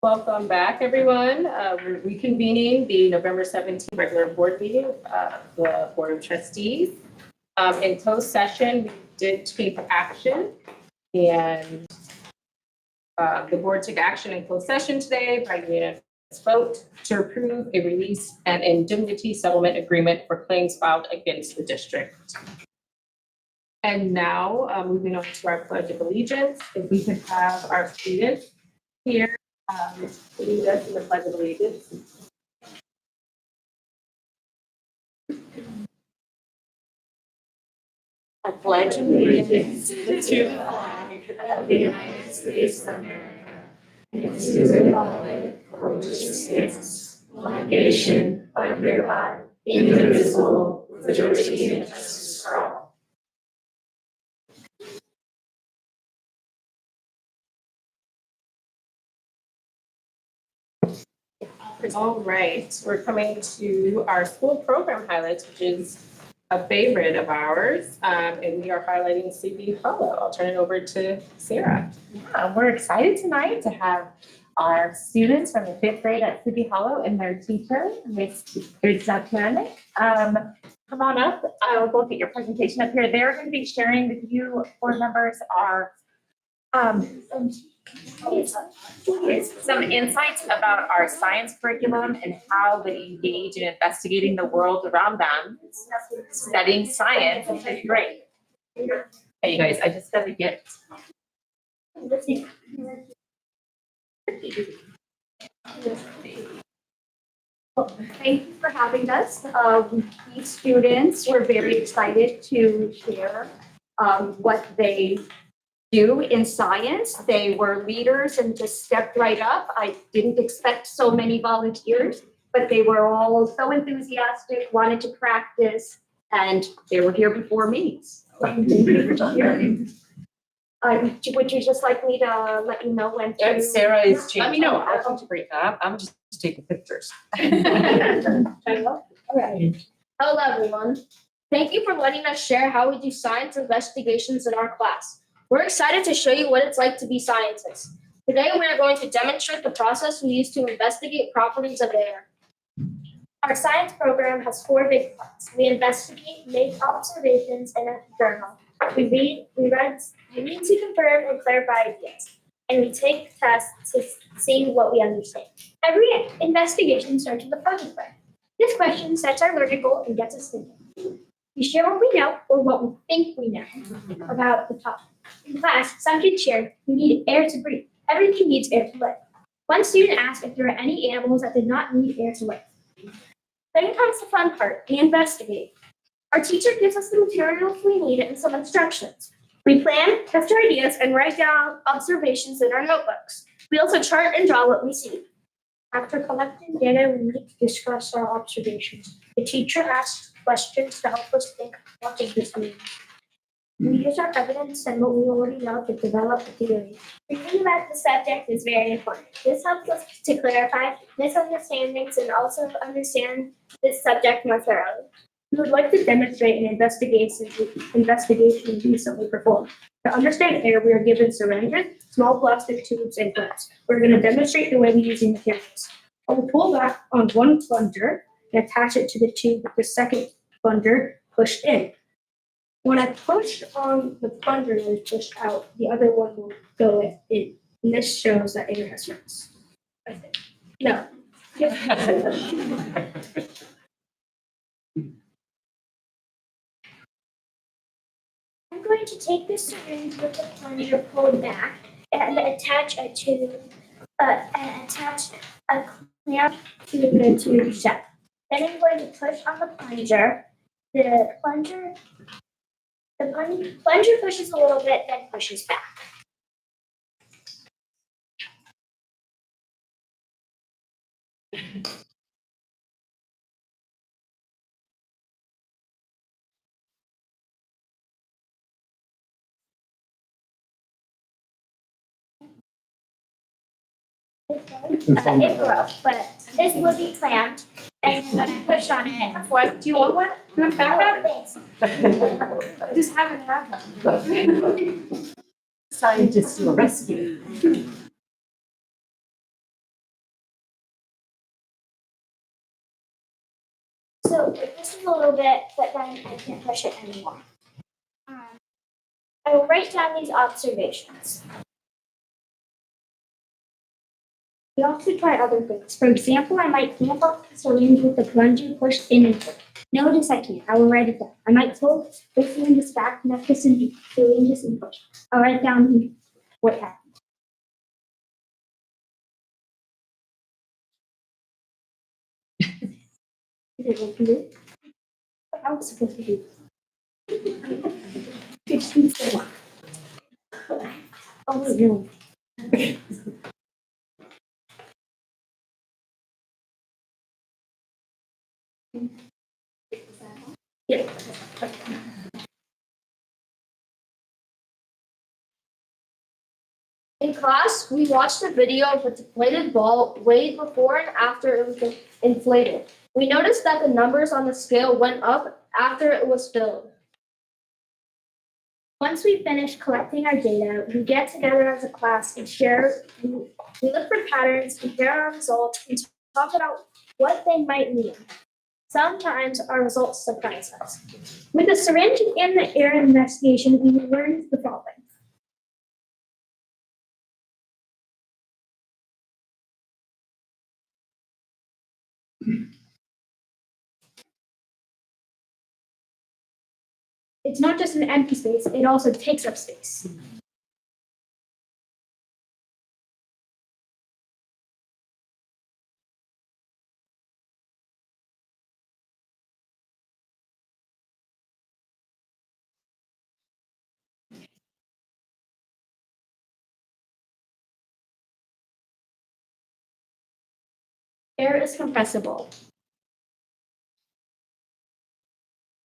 Welcome back, everyone. We're reconvening the November 17th regular board meeting of the Board of Trustees. In closed session, we did take action, and the board took action in closed session today by unanimous vote to approve a release and indemnity settlement agreement for claims filed against the district. And now, moving on to our Pledge of Allegiance, if we could have our students here lead us in the Pledge of Allegiance. I pledge allegiance to the flag of the United States of America and to the republic for which it stands, one nation, under God, indivisible, with liberty and justice for all. All right, we're coming to our school program highlights, which is a favorite of ours, and we are highlighting CB Hollow. I'll turn it over to Sarah. We're excited tonight to have our students from the 5th grade at Sleepy Hollow and their teacher, Miss Rizzaturnik. Come on up. I'll look at your presentation up here. They're going to be sharing with you, board members, our some insights about our science curriculum and how they engage in investigating the world around them, studying science in 5th grade. Hey, you guys, I just got to get. Well, thank you for having us. These students were very excited to share what they do in science. They were leaders and just stepped right up. I didn't expect so many volunteers, but they were all so enthusiastic, wanted to practice, and they were here before me. Would you just like me to let you know when to? Sarah is changing. Let me know. I'll come to break up. I'm just taking pictures. All right. Hello, everyone. Thank you for letting us share how we do science investigations in our class. We're excited to show you what it's like to be scientists. Today, we are going to demonstrate the process we use to investigate properties of air. Our science program has 4 big parts. We investigate, make observations, and a journal. We read to confirm and clarify ideas, and we take tests to see what we understand. Every investigation starts with a project question. This question sets our learning goal and gets us thinking. We share what we know or what we think we know about the topic. In class, some kids shared, we need air to breathe. Everything needs air to live. One student asked if there are any animals that did not need air to live. Then comes the fun part, we investigate. Our teacher gives us the materials we need and some instructions. We plan, test our ideas, and write down observations in our notebooks. We also chart and draw what we see. After collecting data, we meet to discuss our observations. The teacher asks questions to help us think what does this mean. We use our evidence and what we already know to develop a theory. Reading about the subject is very important. This helps us to clarify misunderstandings and also understand this subject more thoroughly. We would like to demonstrate an investigation recently performed. To understand air, we are given syringes, small plastic tubes, and clips. We're going to demonstrate the way we use these materials. I will pull back on one plunger and attach it to the tube with the second plunger pushed in. When I push on the plunger and push out, the other one will go in. And this shows that air has mass. No. I'm going to take this syringe with the plunger pulled back and attach a clamp to the tube shut. Then I'm going to push on the plunger. The plunger pushes a little bit, then pushes back. It broke, but this will be clamped, and when I push on it. What? Do you want one? Do you want backup? Thanks. Just haven't had one. Scientists do a rescue. a little bit, but then I can't push it anymore. I will write down these observations. We also try other things. For example, I might clamp up the syringe with the plunger pushed in and out. Notice I can't. I will write it down. I might pull the syringes back, connect the syringes and push. I'll write down what happened. Is it what to do? I was supposed to do. Oh, no. Yeah. In class, we watched a video of a deflated ball weighed before and after it was inflated. We noticed that the numbers on the scale went up after it was filled. Once we finish collecting our data, we get together as a class and share. We look for patterns, compare our results, and talk about what they might mean. Sometimes our results surprise us. With the syringe and the air investigation, we learned the following. It's not just an empty space, it also takes up space. Air is compressible.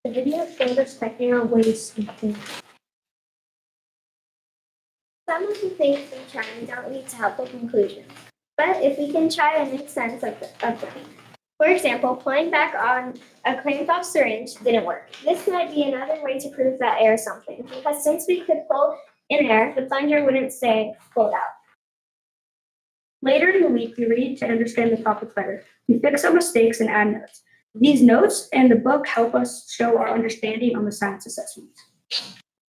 The video showed us checking our waste. Some of the things we try don't lead to helpful conclusions, but if we can try and make sense of them. For example, pulling back on a clamped off syringe didn't work. This might be another way to prove that air is something, because since we could pull in air, the plunger wouldn't stay pulled out. Later in the week, we read to understand the topic better. We fix our mistakes and add notes. These notes and the book help us show our understanding on the science assessment.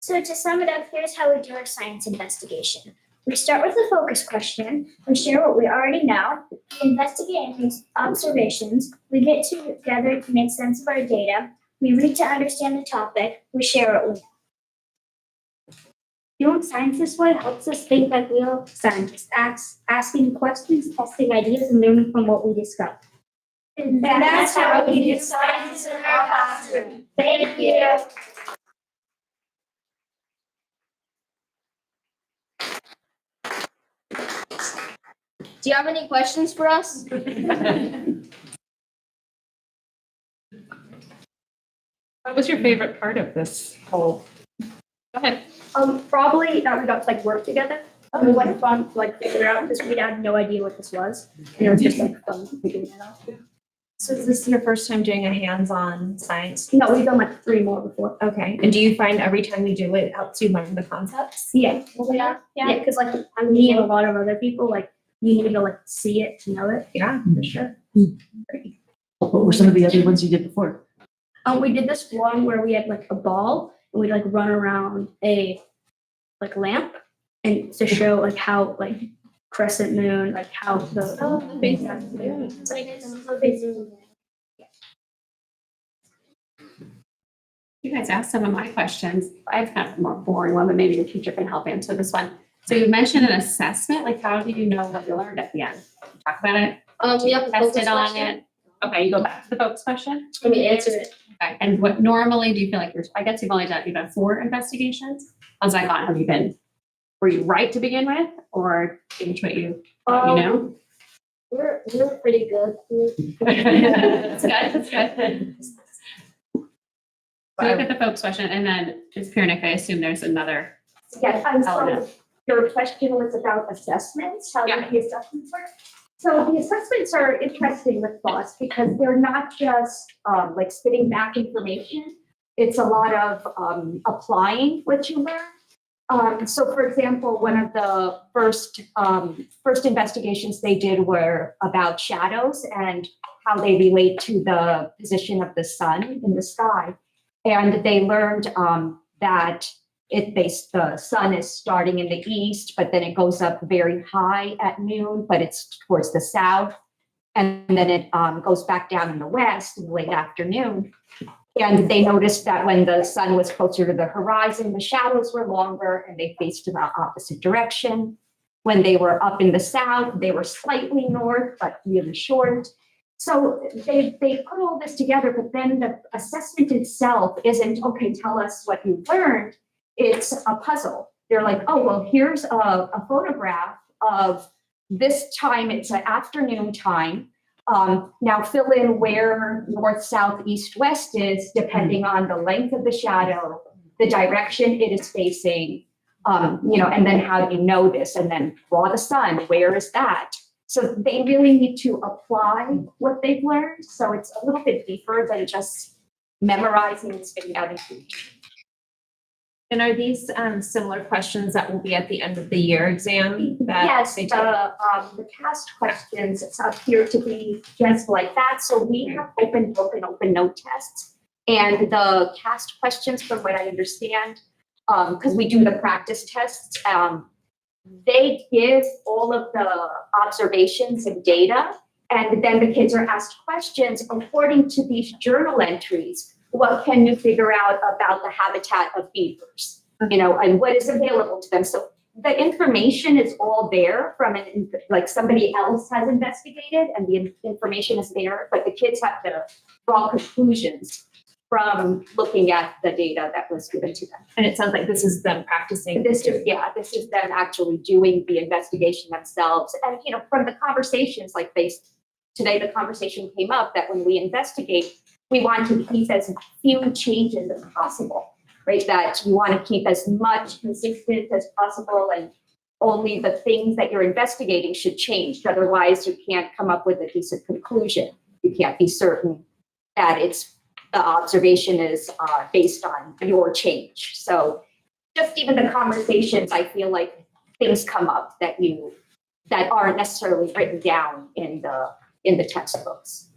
So to sum it up, here's how we do our science investigation. We start with a focus question. We share what we already know. We investigate and make observations. We get together to make sense of our data. We read to understand the topic. We share what we know. Doing science this way helps us think like real scientists, asking questions, testing ideas, and learning from what we discover. And that's how we do science in our classroom. Thank you. Do you have any questions for us? What was your favorite part of this whole? Go ahead. Probably that we got to like work together. It was like fun to like figure it out because we had no idea what this was. And it was just like fun figuring it out. So is this your first time doing a hands-on science? No, we've done like 3 more before. Okay, and do you find every time you do it helps you learn the concepts? Yeah. Yeah, because like me and a lot of other people, like you need to like see it to know it. Yeah, for sure. What were some of the other ones you did before? We did this one where we had like a ball and we'd like run around a like lamp and to show like how like crescent moon, like how the big You guys asked some of my questions. I've got a more boring one, but maybe the teacher can help answer this one. So you mentioned an assessment, like how do you know what you learned at the end? Talk about it, We have a focus tested on question. it. Okay, you go back to the focus question. Let me answer it. Okay, and what normally do you feel like I guess you've done 4 investigations. How's that gone? Were you right to begin with or change what you know? We're pretty good. That's good, that's good. So look at the focus question and then just Piernick, I assume there's another Yeah, I'm sorry. element. Your question was about assessments, how Yeah. the assessments work. So the assessments are interesting with FOSS because they're not just like spitting back information. It's a lot of applying what you learn. So for example, one of the first investigations they did were about shadows and how they relate to the position of the sun in the sky. And they learned that the sun is starting in the east, but then it goes up very high at noon, but it's towards the south. And then it goes back down in the west in the late afternoon. And they noticed that when the sun was closer to the horizon, the shadows were longer and they faced in the opposite direction. When they were up in the south, they were slightly north, but really short. So they put all this together, but then the assessment itself isn't, okay, tell us what you learned. It's a puzzle. They're like, oh, well, here's a photograph of this time. It's an afternoon time. Now fill in where north, south, east, west is, depending on the length of the shadow, the direction it is facing, and then how do you know this? And then draw the sun, where is that? So they really need to apply what they've learned. So it's a little bit deeper than just memorizing and spitting out information. And are these similar questions that will be at the end of the year exam? Yes, they the cast questions appear to be just like that. So we have open book and open note tests. And the cast questions, from what I understand, because we do the practice tests, they give all of the observations and data, and then the kids are asked questions according to these journal entries. What can you figure out about the habitat of beavers, and what is available to them? So the information is all there from like somebody else has investigated, and the information is there, but the kids have to draw conclusions from looking at the data that was given to them. And it sounds like this is them practicing. This is them actually doing the investigation themselves. And, from the conversations, today the conversation came up that when we investigate, we want to keep as few changes as possible, right? That you want to keep as much consistent as possible, and only the things that you're investigating should change. Otherwise, you can't come up with a decent conclusion. You can't be certain that the observation is based on your change. So just even the conversations, I feel like things come up that aren't necessarily written down in the textbooks.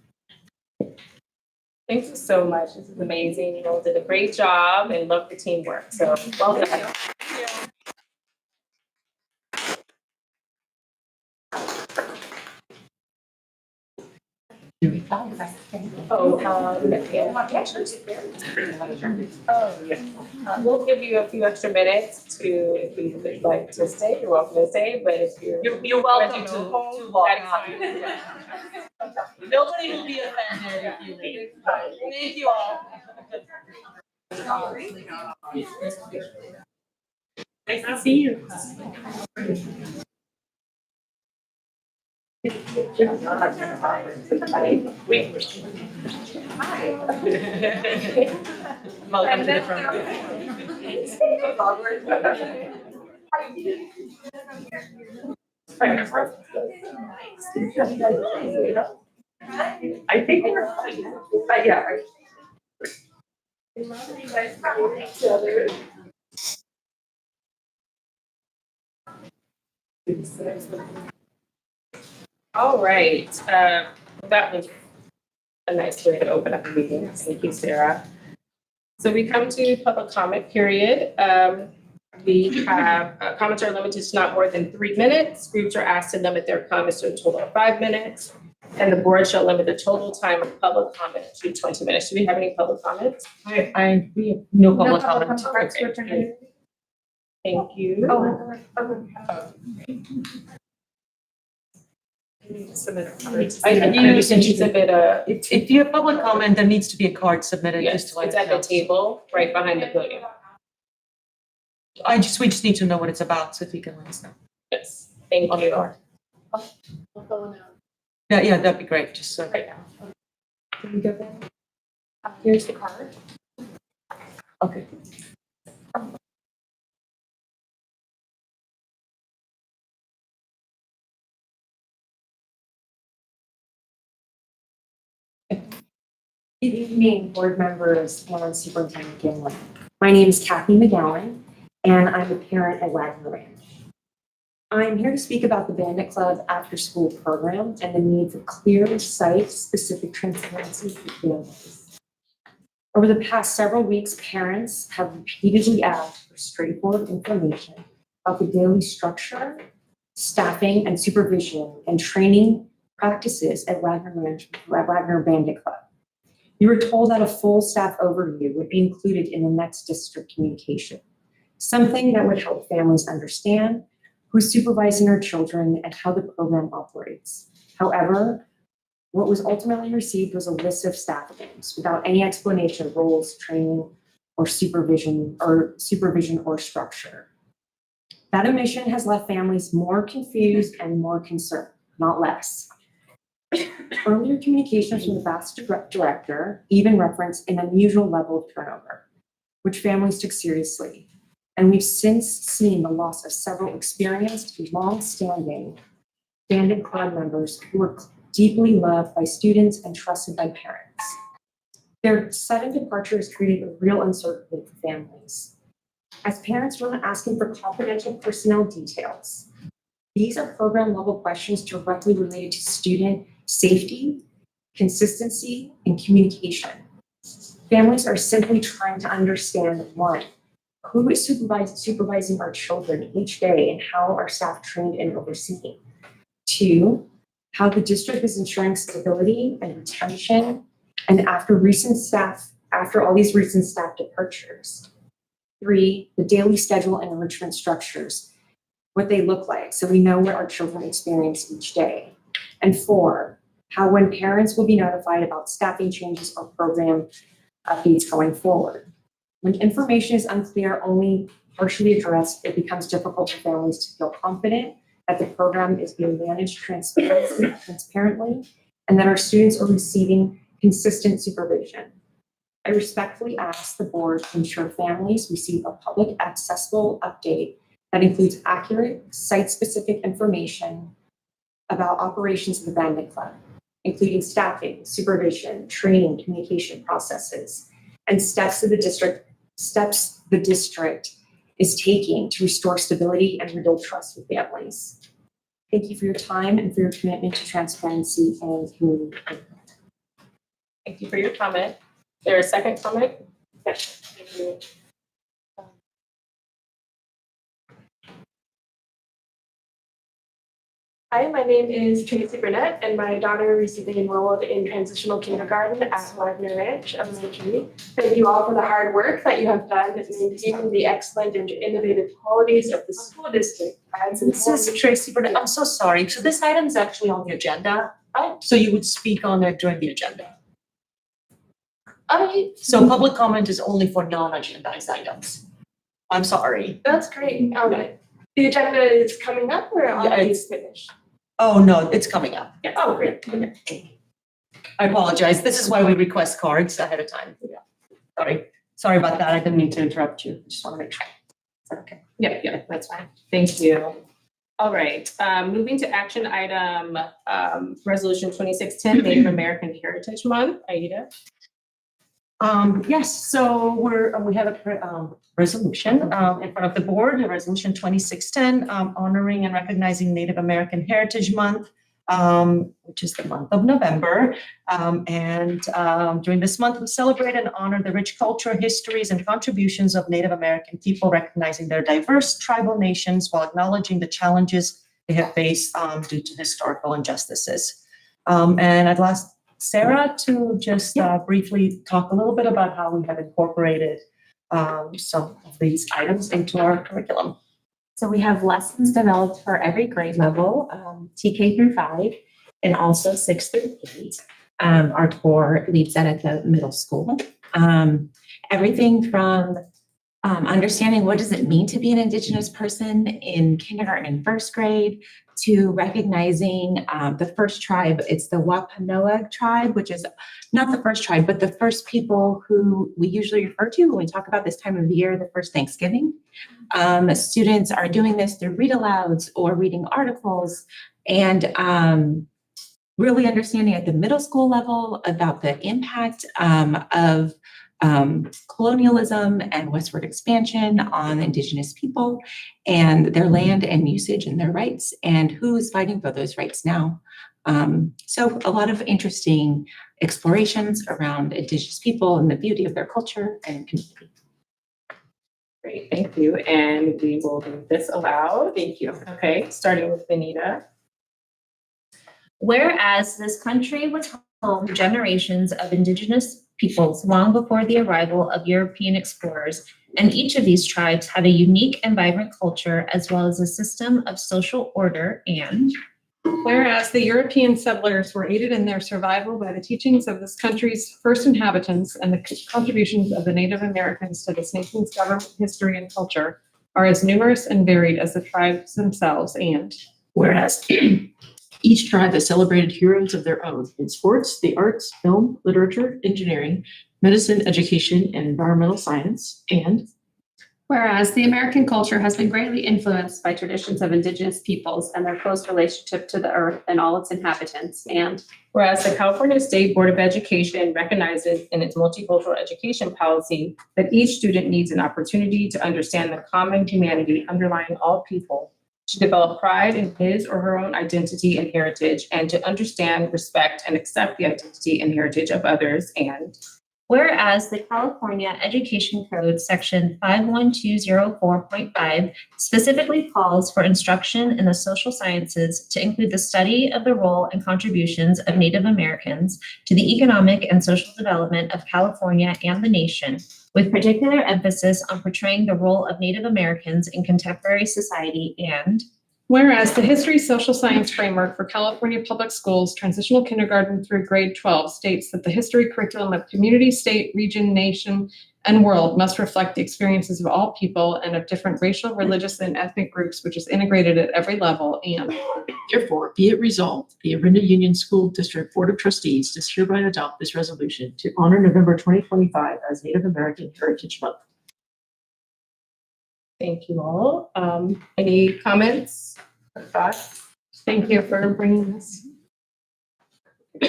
Thank you so much. This is amazing. You all did a great job and love the teamwork. So well done. We'll give you a few extra minutes if you would like to stay. You're welcome to stay, but if you're welcome to log on. Nobody will be offended if you leave. Thank you all. Nice to see you. Welcome to the front. I think we're fine. But yeah. All right, that was a nice way to open up the meeting. Thank you, Sarah. So we come to public comment period. We have comments are limited to not more than 3 minutes. Groups are asked to limit their comments to a total of 5 minutes. And the board shall limit the total time of public comment to 20 minutes. Do we have any public comments? We have no public comment. Okay. Thank you. I sent you a bit If you have public comment, there needs to be a card submitted just yes, to let it's us at the know. table right behind the podium. We just need to know what it's about, so if you can let us know. Yes, thank On the you. card. Yeah, that'd be great, just so. Right now. Can we go there? Here's the card. Okay. Good evening, board members and Superintendent Gilman. My name is Kathy McGowan, and I'm a parent at Wagner Ranch. I'm here to speak about the Bandit Club after-school program and the need for clear, site-specific transparency for families. Over the past several weeks, parents have repeatedly asked for straightforward information about the daily structure, staffing, and supervision and training practices at Wagner Bandit Club. You were told that a full staff overview would be included in the next district communication, something that would help families understand who's supervising our children and how the program operates. However, what was ultimately received was a list of staff names without any explanation of roles, training, or supervision or structure. That omission has left families more confused and more concerned, not less. Earlier communications from the VAST director even referenced an unusual level of turnover, which families took seriously. And we've since seen the loss of several experienced, long-standing Bandit Club members who were deeply loved by students and trusted by parents. Their sudden departure has created a real uncertainty for families. As parents, we're not asking for confidential personnel details. These are program-level questions directly related to student safety, consistency, and communication. Families are simply trying to understand, one, who is supervising our children each day and how our staff trained and overseen. Two, how the district is ensuring stability and retention, and after all these recent staff departures. Three, the daily schedule and enrichment structures, what they look like, so we know what our children experience each day. And four, how when parents will be notified about staffing changes or program updates going forward. When information is unclear, only partially addressed, it becomes difficult for families to feel confident that the program is being managed transparently, and that our students are receiving consistent supervision. I respectfully ask the board to ensure families receive a public accessible update that includes accurate, site-specific information about operations of the Bandit Club, including staffing, supervision, training, communication processes, and steps the district is taking to restore stability and rebuild trust with families. Thank you for your time and for your commitment to transparency and community. Thank you for your comment. Is there a second comment? Yes. Thank you. Hi, my name is Tracy Burnett, and my daughter recently enrolled in transitional kindergarten at Wagner Ranch Elementary. Thank you all for the hard work that you have done in maintaining the excellent and innovative qualities of the school district. This is Tracy Burnett. I'm so sorry. So this item is actually on the agenda. So you would speak on it during the agenda. So public comment is only for non-agendized items. I'm sorry. That's great. The agenda is coming up, or are these finished? Oh, no, it's coming up. Yeah. Oh, great. Okay. I apologize. This is why we request cards ahead of time. Sorry about that. I didn't mean to interrupt you. Just want to make sure. Is that okay? Yeah, that's fine. Thank you. All right, moving to action item, resolution 2610, Native American Heritage Month. Aida. Yes, so we have a resolution in front of the board, resolution 2610, honoring and recognizing Native American Heritage Month, which is the month of November. During this month, we celebrate and honor the rich culture, histories, and contributions of Native American people, recognizing their diverse tribal nations while acknowledging the challenges they have faced due to historical injustices. And I'd like Sarah to just briefly talk a little bit about how we have incorporated some of these items into our curriculum. So we have lessons developed for every grade level, TK through 5, and also 6 through 8. Our core leads that at the middle school. Everything from understanding what does it mean to be an Indigenous person in kindergarten and first grade, to recognizing the first tribe. It's the Wampanoag tribe, which is not the first tribe, but the first people who we usually refer to when we talk about this time of the year, the first Thanksgiving. Students are doing this through read-alouds or reading articles, and really understanding at the middle school level about the impact of colonialism and westward expansion on Indigenous people and their land and usage and their rights, and who is fighting for those rights now. So a lot of interesting explorations around Indigenous people and the beauty of their culture and community. Great, thank you. And we will read this aloud. Thank you. Okay, starting with Benita. Whereas this country was home to generations of Indigenous peoples long before the arrival of European explorers, and each of these tribes had a unique and vibrant culture as well as a system of social order. And whereas the European settlers were aided in their survival by the teachings of this country's first inhabitants, and the contributions of the Native Americans to this nation's government, history, and culture are as numerous and varied as the tribes themselves. And Whereas each tribe has celebrated heroes of their own in sports, the arts, film, literature, engineering, medicine, education, and environmental science. And Whereas the American culture has been greatly influenced by traditions of Indigenous peoples and their close relationship to the earth and all its inhabitants. And Whereas the California State Board of Education recognizes in its multicultural education policy that each student needs an opportunity to understand the common humanity underlying all people, to develop pride in his or her own identity and heritage, and to understand, respect, and accept the identity and heritage of others. And whereas the California Education Code Section 51204.5 specifically calls for instruction in the social sciences to include the study of the role and contributions of Native Americans to the economic and social development of California and the nation, with particular emphasis on portraying the role of Native Americans in contemporary society. And whereas the History Social Science Framework for California Public Schools, transitional kindergarten through grade 12, states that the history curriculum of community, state, region, nation, and world must reflect the experiences of all people and of different racial, religious, and ethnic groups, which is integrated at every level. And therefore, be it resolved, the Orinda Union School District Board of Trustees does hereby adopt this resolution to honor November 2025 as Native American Heritage Month. thank you all. Any comments or thoughts? thank you for bringing this.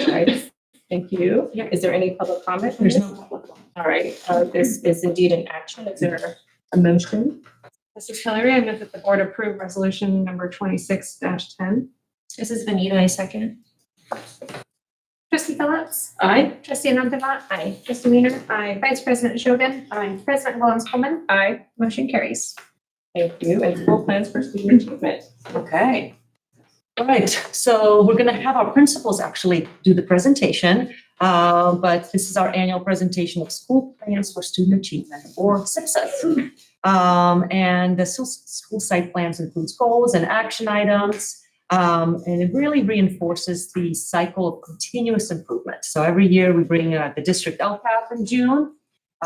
Right. Thank you. Is there any public comment? on There's this? no public comment. All right, this is indeed an action. Is there a motion? This is Hillary. I move that the board approve resolution number 26-10. this is Benita, I second. Trustee Phillips? Aye. Trustee Nandava? Aye. Trustee Weiner? Aye. Vice President Shogun? Aye. President Williams-Coleman? Aye. Motion carries. Thank you. And school plans for student achievement. Okay. All right, so we're gonna have our principals actually do the presentation, but this is our annual presentation of school plans for student achievement, or SIPSAs. And the school site plans includes goals and action items, and it really reinforces the cycle of continuous improvement. So every year we bring the district LCAP in June,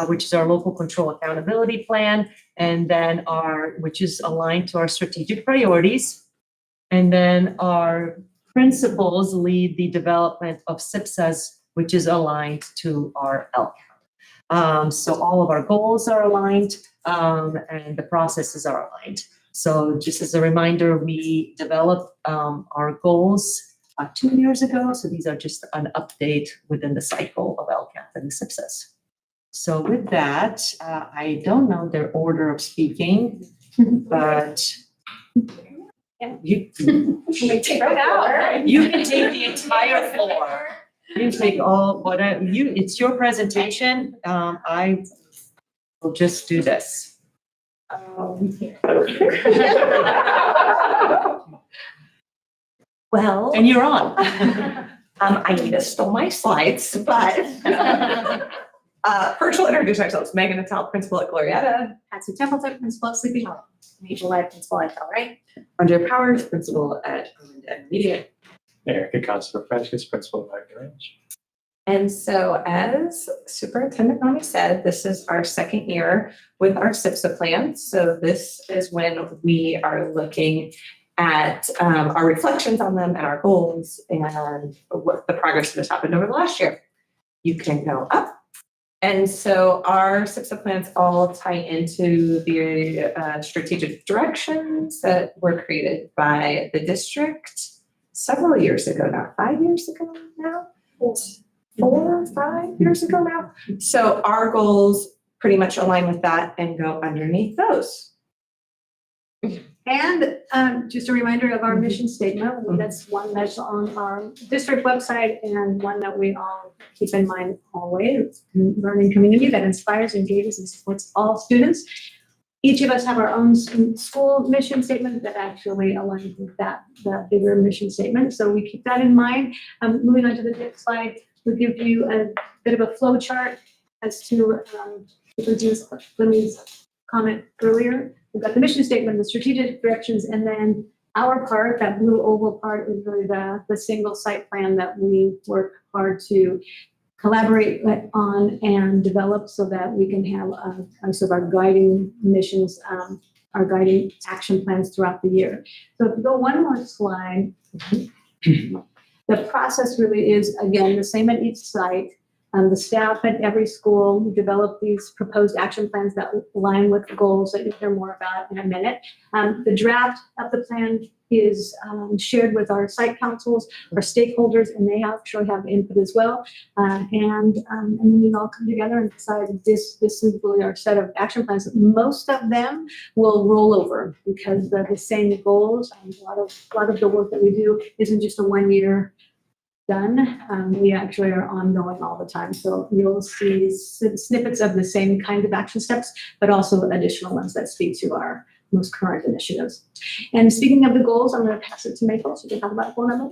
which is our local control accountability plan, and then which is aligned to our strategic priorities. And then our principals lead the development of SIPSAs, which is aligned to our LCAP. So all of our goals are aligned, and the processes are aligned. So just as a reminder, we developed our goals 2 years ago. So these are just an update within the cycle of LCAP and the SIPSAs. So with that, I don't know their order of speaking, but you can take the entire floor. You take all whatever it's your presentation. I will just do this. Well, And you're on. I stole my slides, but first we'll introduce ourselves. Megan Attell, principal at Glorietta. Patsy Templeton, Principal at Sleepy Hollow. Rachel Led, principal at Delray. Andrea Powers, principal at Orinda Intermediate. Erica Costa-Francis, principal of Wagner Ranch. And so as Superintendent Nami said, this is our second year with our SIPSA plan. So this is when we are looking at our reflections on them and our goals and what the progress that has happened over the last year. You can go up. And so our SIPSA plans all tie into the strategic directions that were created by the district several years ago, not 5 years ago now. 4 or 5 years ago now. So our goals pretty much align with that and go underneath those. And just a reminder of our mission statement, that's one that's on our district website and one that we all keep in mind always. Learning community that inspires, engages, and supports all students. Each of us have our own school mission statement that actually aligns with that bigger mission statement. So we keep that in mind. Moving on to the next slide, we'll give you a bit of a flow chart as to Lindsay's comment earlier. We've got the mission statement, the strategic directions, and then our part, that blue oval part, is really the single site plan that we work hard to collaborate on and develop so that we can have sort of our guiding missions, our guiding action plans throughout the year. So if we go one more slide, the process really is, again, the same at each site. The staff at every school develop these proposed action plans that align with the goals that you'll hear more about in a minute. The draft of the plan is shared with our site councils, our stakeholders, and they actually have input as well. And then we all come together and decide this is really our set of action plans. Most of them will roll over because they're the same goals. A lot of the work that we do isn't just a 1 year done. We actually are ongoing all the time. So you'll see snippets of the same kind of action steps, but also additional ones that speak to our most current initiatives. And speaking of the goals, I'm going to pass it to Maple so we can talk about goal number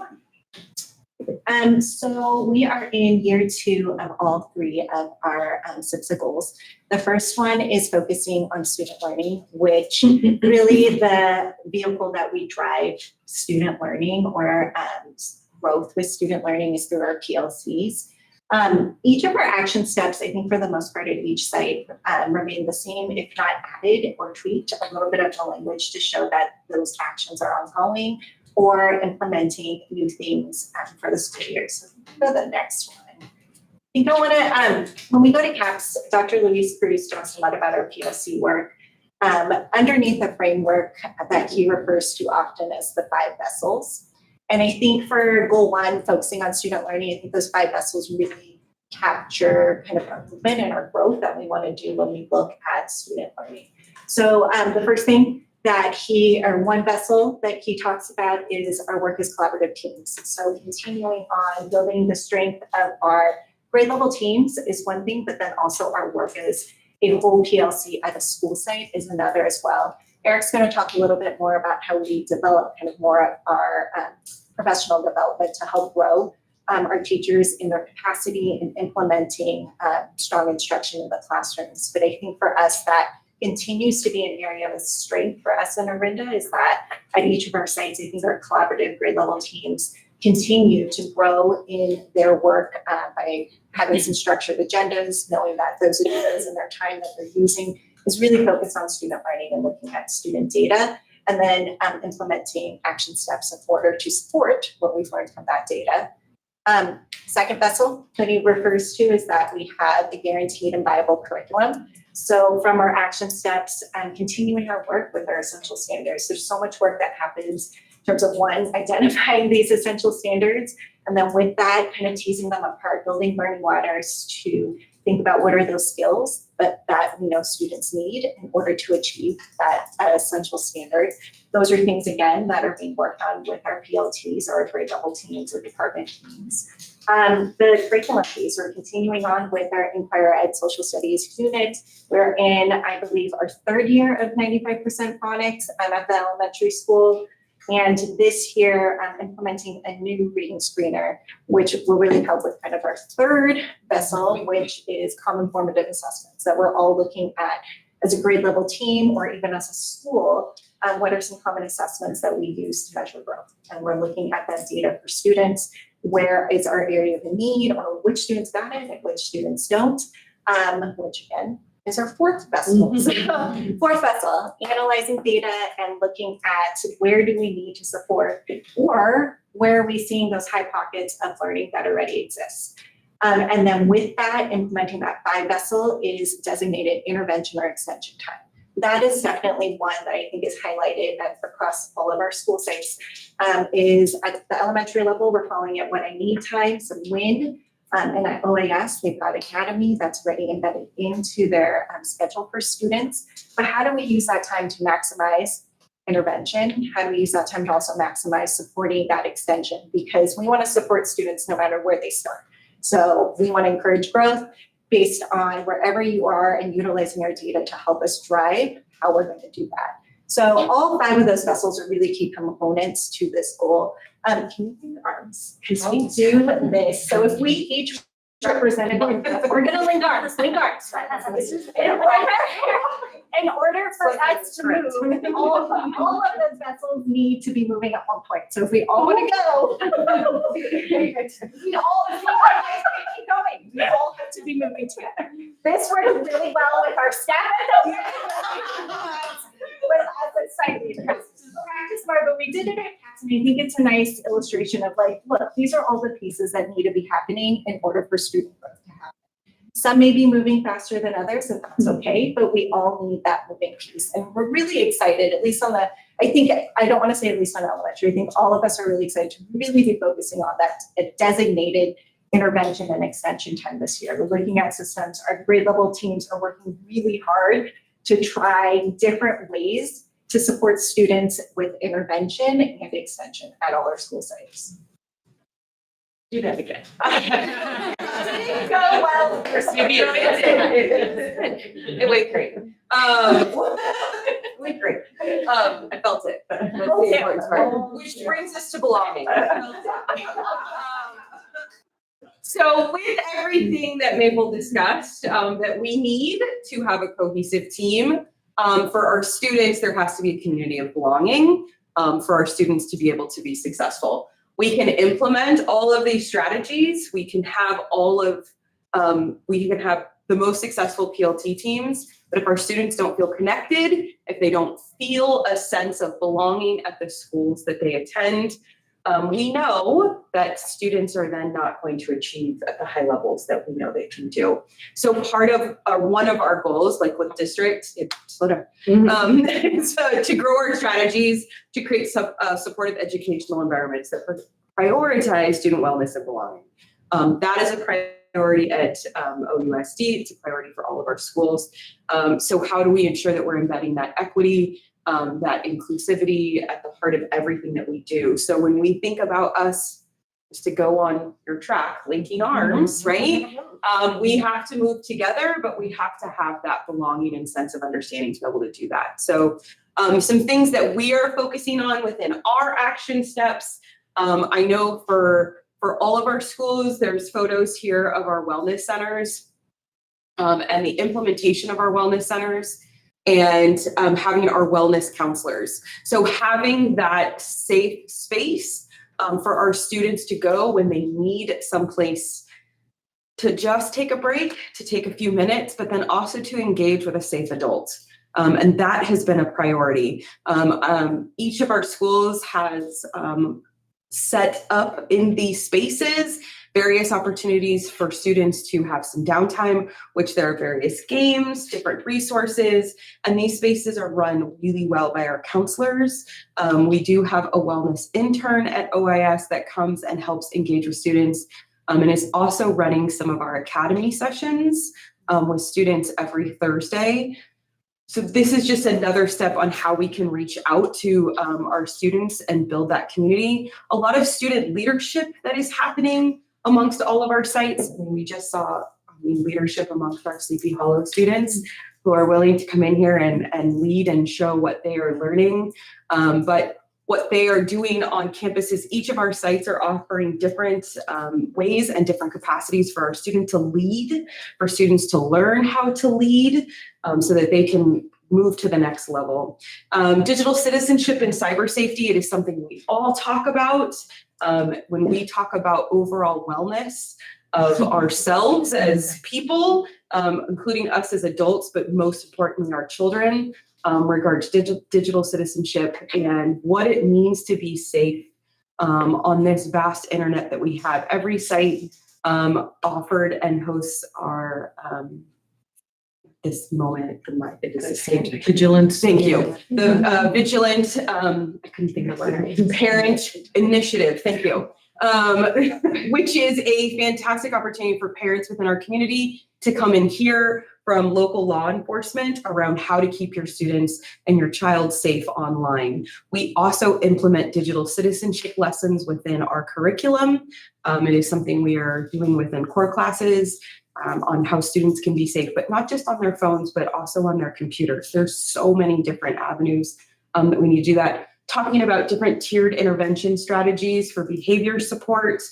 1. So we are in year 2 of all 3 of our SIPSA goals. The first one is focusing on student learning, which really the vehicle that we drive student learning or growth with student learning is through our PLCs. Each of our action steps, I think for the most part at each site, remain the same, if not added or tweaked a little bit of the language to show that those actions are ongoing or implementing new things for the school year. So go to the next one. I think I want to, when we go to CAPS, Dr. Luis Cruz talks a lot about our PLC work. Underneath the framework that he refers to often as the 5 vessels. And I think for goal 1, focusing on student learning, I think those 5 vessels really capture kind of our movement and our growth that we want to do when we look at student learning. So the first thing that one vessel that he talks about is our work as collaborative teams. So continuing on building the strength of our grade level teams is one thing, but then also our work as a whole PLC at a school site is another as well. Eric's going to talk a little bit more about how we develop kind of more of our professional development to help grow our teachers in their capacity in implementing strong instruction in the classrooms. But I think for us that continues to be an area of strength for us in Orinda is that at each of our sites, I think our collaborative grade level teams continue to grow in their work by having some structured agendas, knowing that those agendas and their time that they're using is really focused on student learning and looking at student data, and then implementing action steps in order to support what we've learned from that data. Second vessel that he refers to is that we have a guaranteed and viable curriculum. So from our action steps and continuing our work with our essential standards, there's so much work that happens in terms of one, identifying these essential standards, and then with that, kind of teasing them apart, building learning ladders to think about what are those skills that we know students need in order to achieve that essential standard. Those are things, again, that are being worked on with our PLTs or our grade level teams or department teams. The curriculum piece, we're continuing on with our Inquire Ed Social Studies unit. We're in, I believe, our 3rd year of 95% phonics at the elementary school. And this year, I'm implementing a new reading screener, which will really help with kind of our 3rd vessel, which is common formative assessments that we're all looking at as a grade level team or even as a school. What are some common assessments that we use to measure growth? And we're looking at that data for students. Where is our area of need, or which students got it and which students don't, which again is our 4th vessel. So 4th vessel, analyzing data and looking at where do we need to support or where are we seeing those high pockets of learning that already exist. And then with that, implementing that 5 vessel is designated intervention or extension time. That is definitely one that I think is highlighted across all of our school sites, is at the elementary level, we're calling it what I need time, so WIN And at OAS, they've got Academy that's already embedded into their schedule for students. But how do we use that time to maximize intervention? How do we use that time to also maximize supporting that extension? Because we want to support students no matter where they start. So we want to encourage growth based on wherever you are and utilizing our data to help us drive how we're going to do that. So all 5 of those vessels are really key components to this goal. Can you link arms? Because we do this. So if we each represented, we're gonna link arms. This is in order for us to move, all of those vessels need to be moving at one point. So if we all want to go, we all keep going. We all have to be moving together. This works really well with our staff. With us excited. Practice more, but we did it at Cats, and I think it's a nice illustration of like, look, these are all the pieces that need to be happening in order for student growth to happen. Some may be moving faster than others, and that's okay, but we all need that moving piece. And we're really excited, at least on the, I don't want to say at least on elementary, I think all of us are really excited to really be focusing on that designated intervention and extension time this year. We're looking at systems. Our grade level teams are working really hard to try different ways to support students with intervention and extension at all our school sites. Do that again. Didn't go well. Maybe it went great. It went great. I felt it, but that's the important part. Which brings us to belonging. So with everything that Maple discussed, that we need to have a cohesive team, for our students, there has to be a community of belonging, for our students to be able to be successful. We can implement all of these strategies. We can have the most successful PLT teams, but if our students don't feel connected, if they don't feel a sense of belonging at the schools that they attend, we know that students are then not going to achieve at the high levels that we know they can do. So part of one of our goals, like with district, is to grow our strategies to create supportive educational environments that prioritize student wellness and belonging. That is a priority at OUSD. It's a priority for all of our schools. So how do we ensure that we're embedding that equity, that inclusivity at the heart of everything that we do? So when we think about us, just to go on your track, linking arms, right? We have to move together, but we have to have that belonging and sense of understanding to be able to do that. So some things that we are focusing on within our action steps. I know for all of our schools, there's photos here of our wellness centers and the implementation of our wellness centers, and having our wellness counselors. So having that safe space for our students to go when they need someplace to just take a break, to take a few minutes, but then also to engage with a safe adult. And that has been a priority. Each of our schools has set up in these spaces various opportunities for students to have some downtime, which there are various games, different resources, and these spaces are run really well by our counselors. We do have a wellness intern at OIS that comes and helps engage with students, and is also running some of our academy sessions with students every Thursday. So this is just another step on how we can reach out to our students and build that community. A lot of student leadership that is happening amongst all of our sites. I mean, we just saw leadership amongst our Sleepy Hollow students who are willing to come in here and lead and show what they are learning. But what they are doing on campuses, each of our sites are offering different ways and different capacities for our students to lead, for students to learn how to lead, so that they can move to the next level. Digital citizenship and cyber safety, it is something we all talk about. When we talk about overall wellness of ourselves as people, including us as adults, but most importantly, our children, regards digital citizenship and what it means to be safe on this vast internet that we have. Every site offered and hosts our this moment in life. It is the same. Vigilance. Thank you. The vigilant, I couldn't think of the word, parent initiative. Thank you. which is a fantastic opportunity for parents within our community to come and hear from local law enforcement around how to keep your students and your child safe online. We also implement digital citizenship lessons within our curriculum. It is something we are doing within core classes on how students can be safe, but not just on their phones, but also on their computers. There's so many different avenues that we need to do that. Talking about different tiered intervention strategies for behavior support.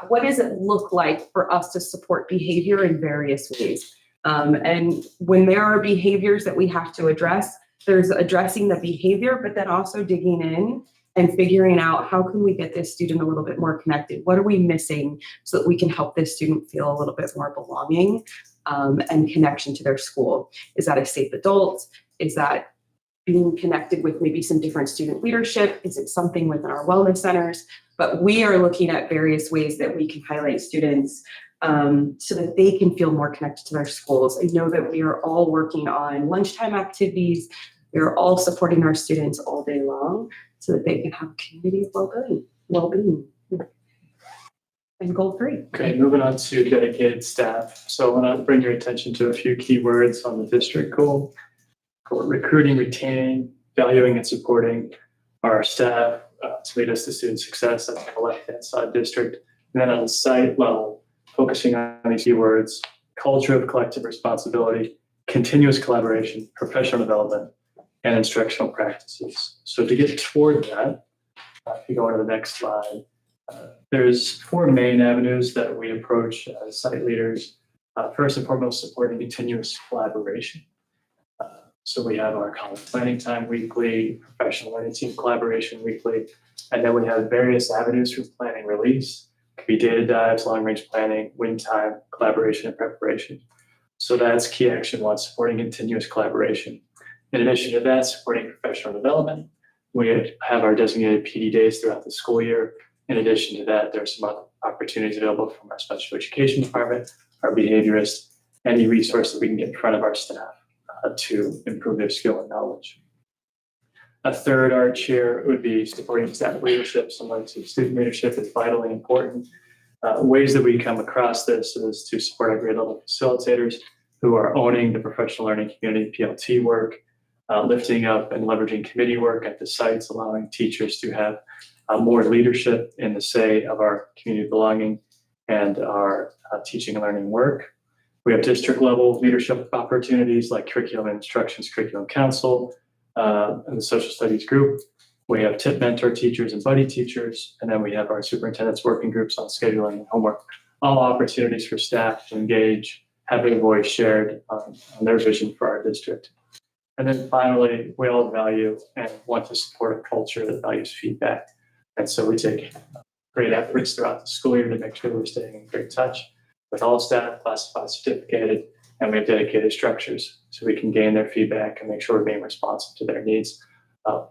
What does it look like for us to support behavior in various ways? And when there are behaviors that we have to address, there's addressing the behavior, but then also digging in and figuring out how can we get this student a little bit more connected? What are we missing so that we can help this student feel a little bit more belonging and connection to their school? Is that a safe adult? Is that being connected with maybe some different student leadership? Is it something within our wellness centers? But we are looking at various ways that we can highlight students so that they can feel more connected to their schools. I know that we are all working on lunchtime activities. We are all supporting our students all day long so that they can have community well-being. And goal 3. Okay, moving on to dedicated staff. So I want to bring your attention to a few keywords on the district goal. For recruiting, retaining, valuing, and supporting our staff to lead us to student success. That's on the left-hand side district. And then on the site level, focusing on these keywords: culture of collective responsibility, continuous collaboration, professional development, and instructional practices. So to get toward that, if you go on to the next slide, there's 4 main avenues that we approach as site leaders. First and foremost, supporting continuous collaboration. So we have our common planning time weekly, professional learning team collaboration weekly, and then we have various avenues for planning release. It could be data dives, long range planning, win time, collaboration, and preparation. So that's key action 1, supporting continuous collaboration. In addition to that, supporting professional development. We have our designated PD days throughout the school year. In addition to that, there are some other opportunities available from our special education department, our behaviorists, any resource that we can get in front of our staff to improve their skill and knowledge. A third arch here would be supporting staff leadership. Similar to student leadership is vitally important. Ways that we come across this is to support our grade level facilitators who are owning the professional learning community PLT work, lifting up and leveraging committee work at the sites, allowing teachers to have more leadership in the say of our community belonging and our teaching and learning work. We have district level leadership opportunities like curriculum and instructions, curriculum council, and the social studies group. We have tip mentor teachers and buddy teachers, and then we have our superintendent's working groups on scheduling and homework. All opportunities for staff to engage, have their voice shared on their vision for our district. And then finally, we all value and want to support a culture that values feedback. And so we take great efforts throughout the school year to make sure we're staying in great touch with all staff, classified, certificated, and we have dedicated structures so we can gain their feedback and make sure we're being responsive to their needs.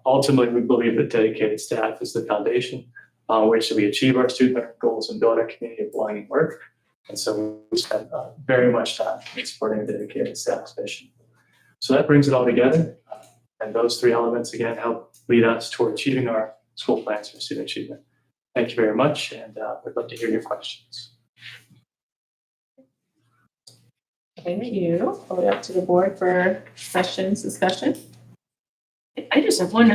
Ultimately, we believe that dedicated staff is the foundation on which we achieve our student learning goals and build our community of belonging work. And so we spend very much time in supporting a dedicated staff's mission. So that brings it all together. And those 3 elements, again, help lead us toward achieving our school plans for student achievement. Thank you very much, and we'd love to hear your questions. Thank you. Hold it up to the board for questions, discussion. I just have one.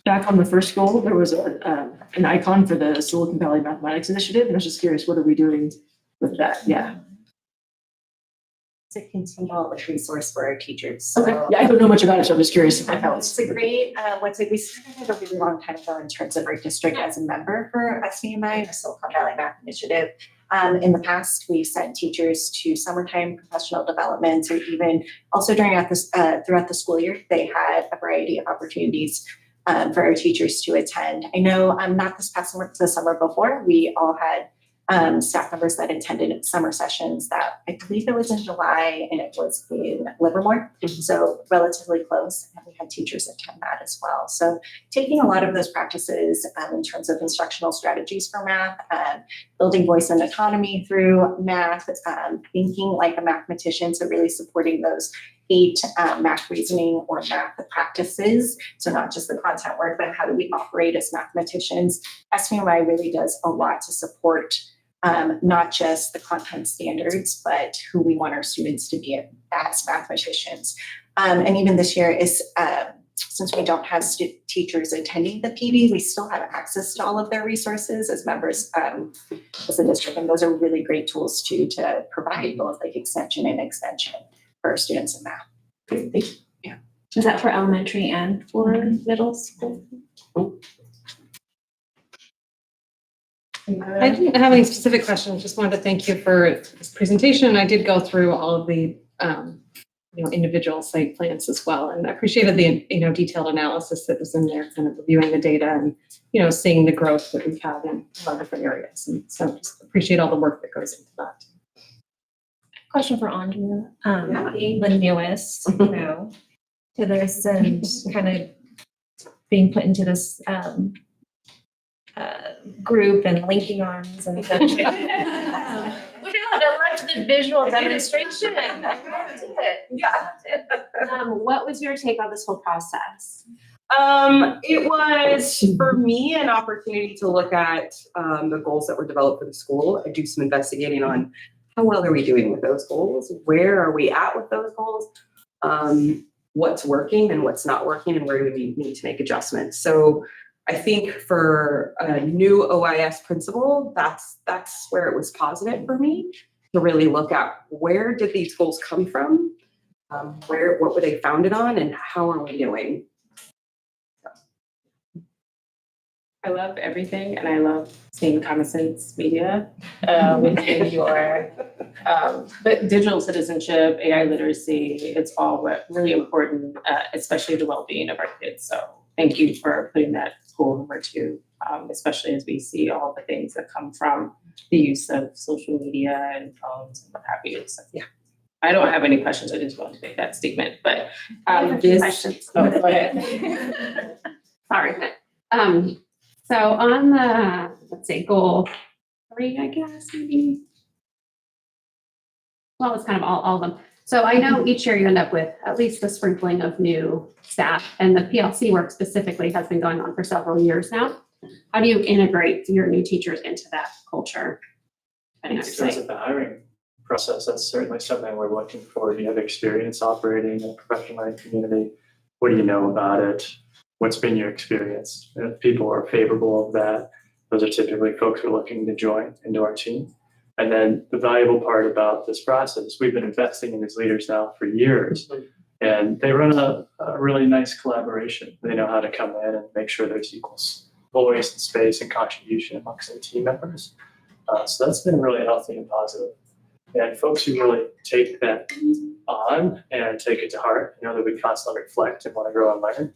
Back on the first goal, there was an icon for the Silicon Valley Mathematics Initiative, and I was just curious, what are we doing with that? Yeah. It's a continual resource for our teachers. So, Okay. Yeah, I don't know much about it, so I'm just curious about how it's a great website. We started it a really long time ago in terms of our district as a member for SVMI, the Silicon Valley Math Initiative. In the past, we sent teachers to summertime professional development, or even also throughout the school year, they had a variety of opportunities for our teachers to attend. I know not this past summer, the summer before, we all had staff members that attended summer sessions that I believe it was in July and it was in Livermore, so relatively close, and we had teachers attend that as well. So taking a lot of those practices in terms of instructional strategies for math, building voice and autonomy through math, thinking like a mathematician, so really supporting those 8 math reasoning or math practices. So not just the content work, but how do we operate as mathematicians? SMUI really does a lot to support not just the content standards, but who we want our students to be as mathematicians. And even this year is, since we don't have teachers attending the PB, we still have access to all of their resources as members as a district. And those are really great tools too, to provide both like extension and extension for our students in math. Thank you. Yeah. Is that for elementary and for middle school? I didn't have any specific questions, just wanted to thank you for this presentation. I did go through all of the individual site plans as well, and I appreciated the detailed analysis that was in there, kind of reviewing the data and seeing the growth that we've had in a lot of different areas. And so just appreciate all the work that goes into that. Question for Andrea. Being the newest, to this and kind of being put into this group and linking arms and such. Look at I loved the visual demonstration. I loved it. Yeah. What was your take on this whole process? It was, for me, an opportunity to look at the goals that were developed for the school and do some investigating on how well are we doing with those goals? Where are we at with those goals? What's working and what's not working, and where do we need to make adjustments? So I think for a new OIS principal, that's where it was positive for me to really look at where did these goals come from, what were they founded on, and how are we doing? I love everything, and I love seeing common sense media within your but digital citizenship, AI literacy. It's all really important, especially the well-being of our kids. So thank you for putting that forward too, especially as we see all the things that come from the use of social media and phones and what have you. So yeah, I don't have any questions. I just wanted to make that statement. But questions. Oh, go ahead. Sorry. So on the, let's say, goal 3, I guess, maybe. Well, it's kind of all of them. So I know each year you end up with at least a sprinkling of new staff, and the PLC work specifically has been going on for several years now. How do you integrate your new teachers into that culture? In terms of the hiring process, that's certainly something we're looking for. Do you have experience operating in a professional learning community? What do you know about it? What's been your experience? If people are favorable of that, those are typically folks who are looking to join into our team. And then the valuable part about this process, we've been investing in these leaders now for years, and they run a really nice collaboration. They know how to come in and make sure there's equal voice and space and contribution amongst their team members. So that's been really healthy and positive. And folks who really take that on and take it to heart, that we constantly reflect and want to grow and learn,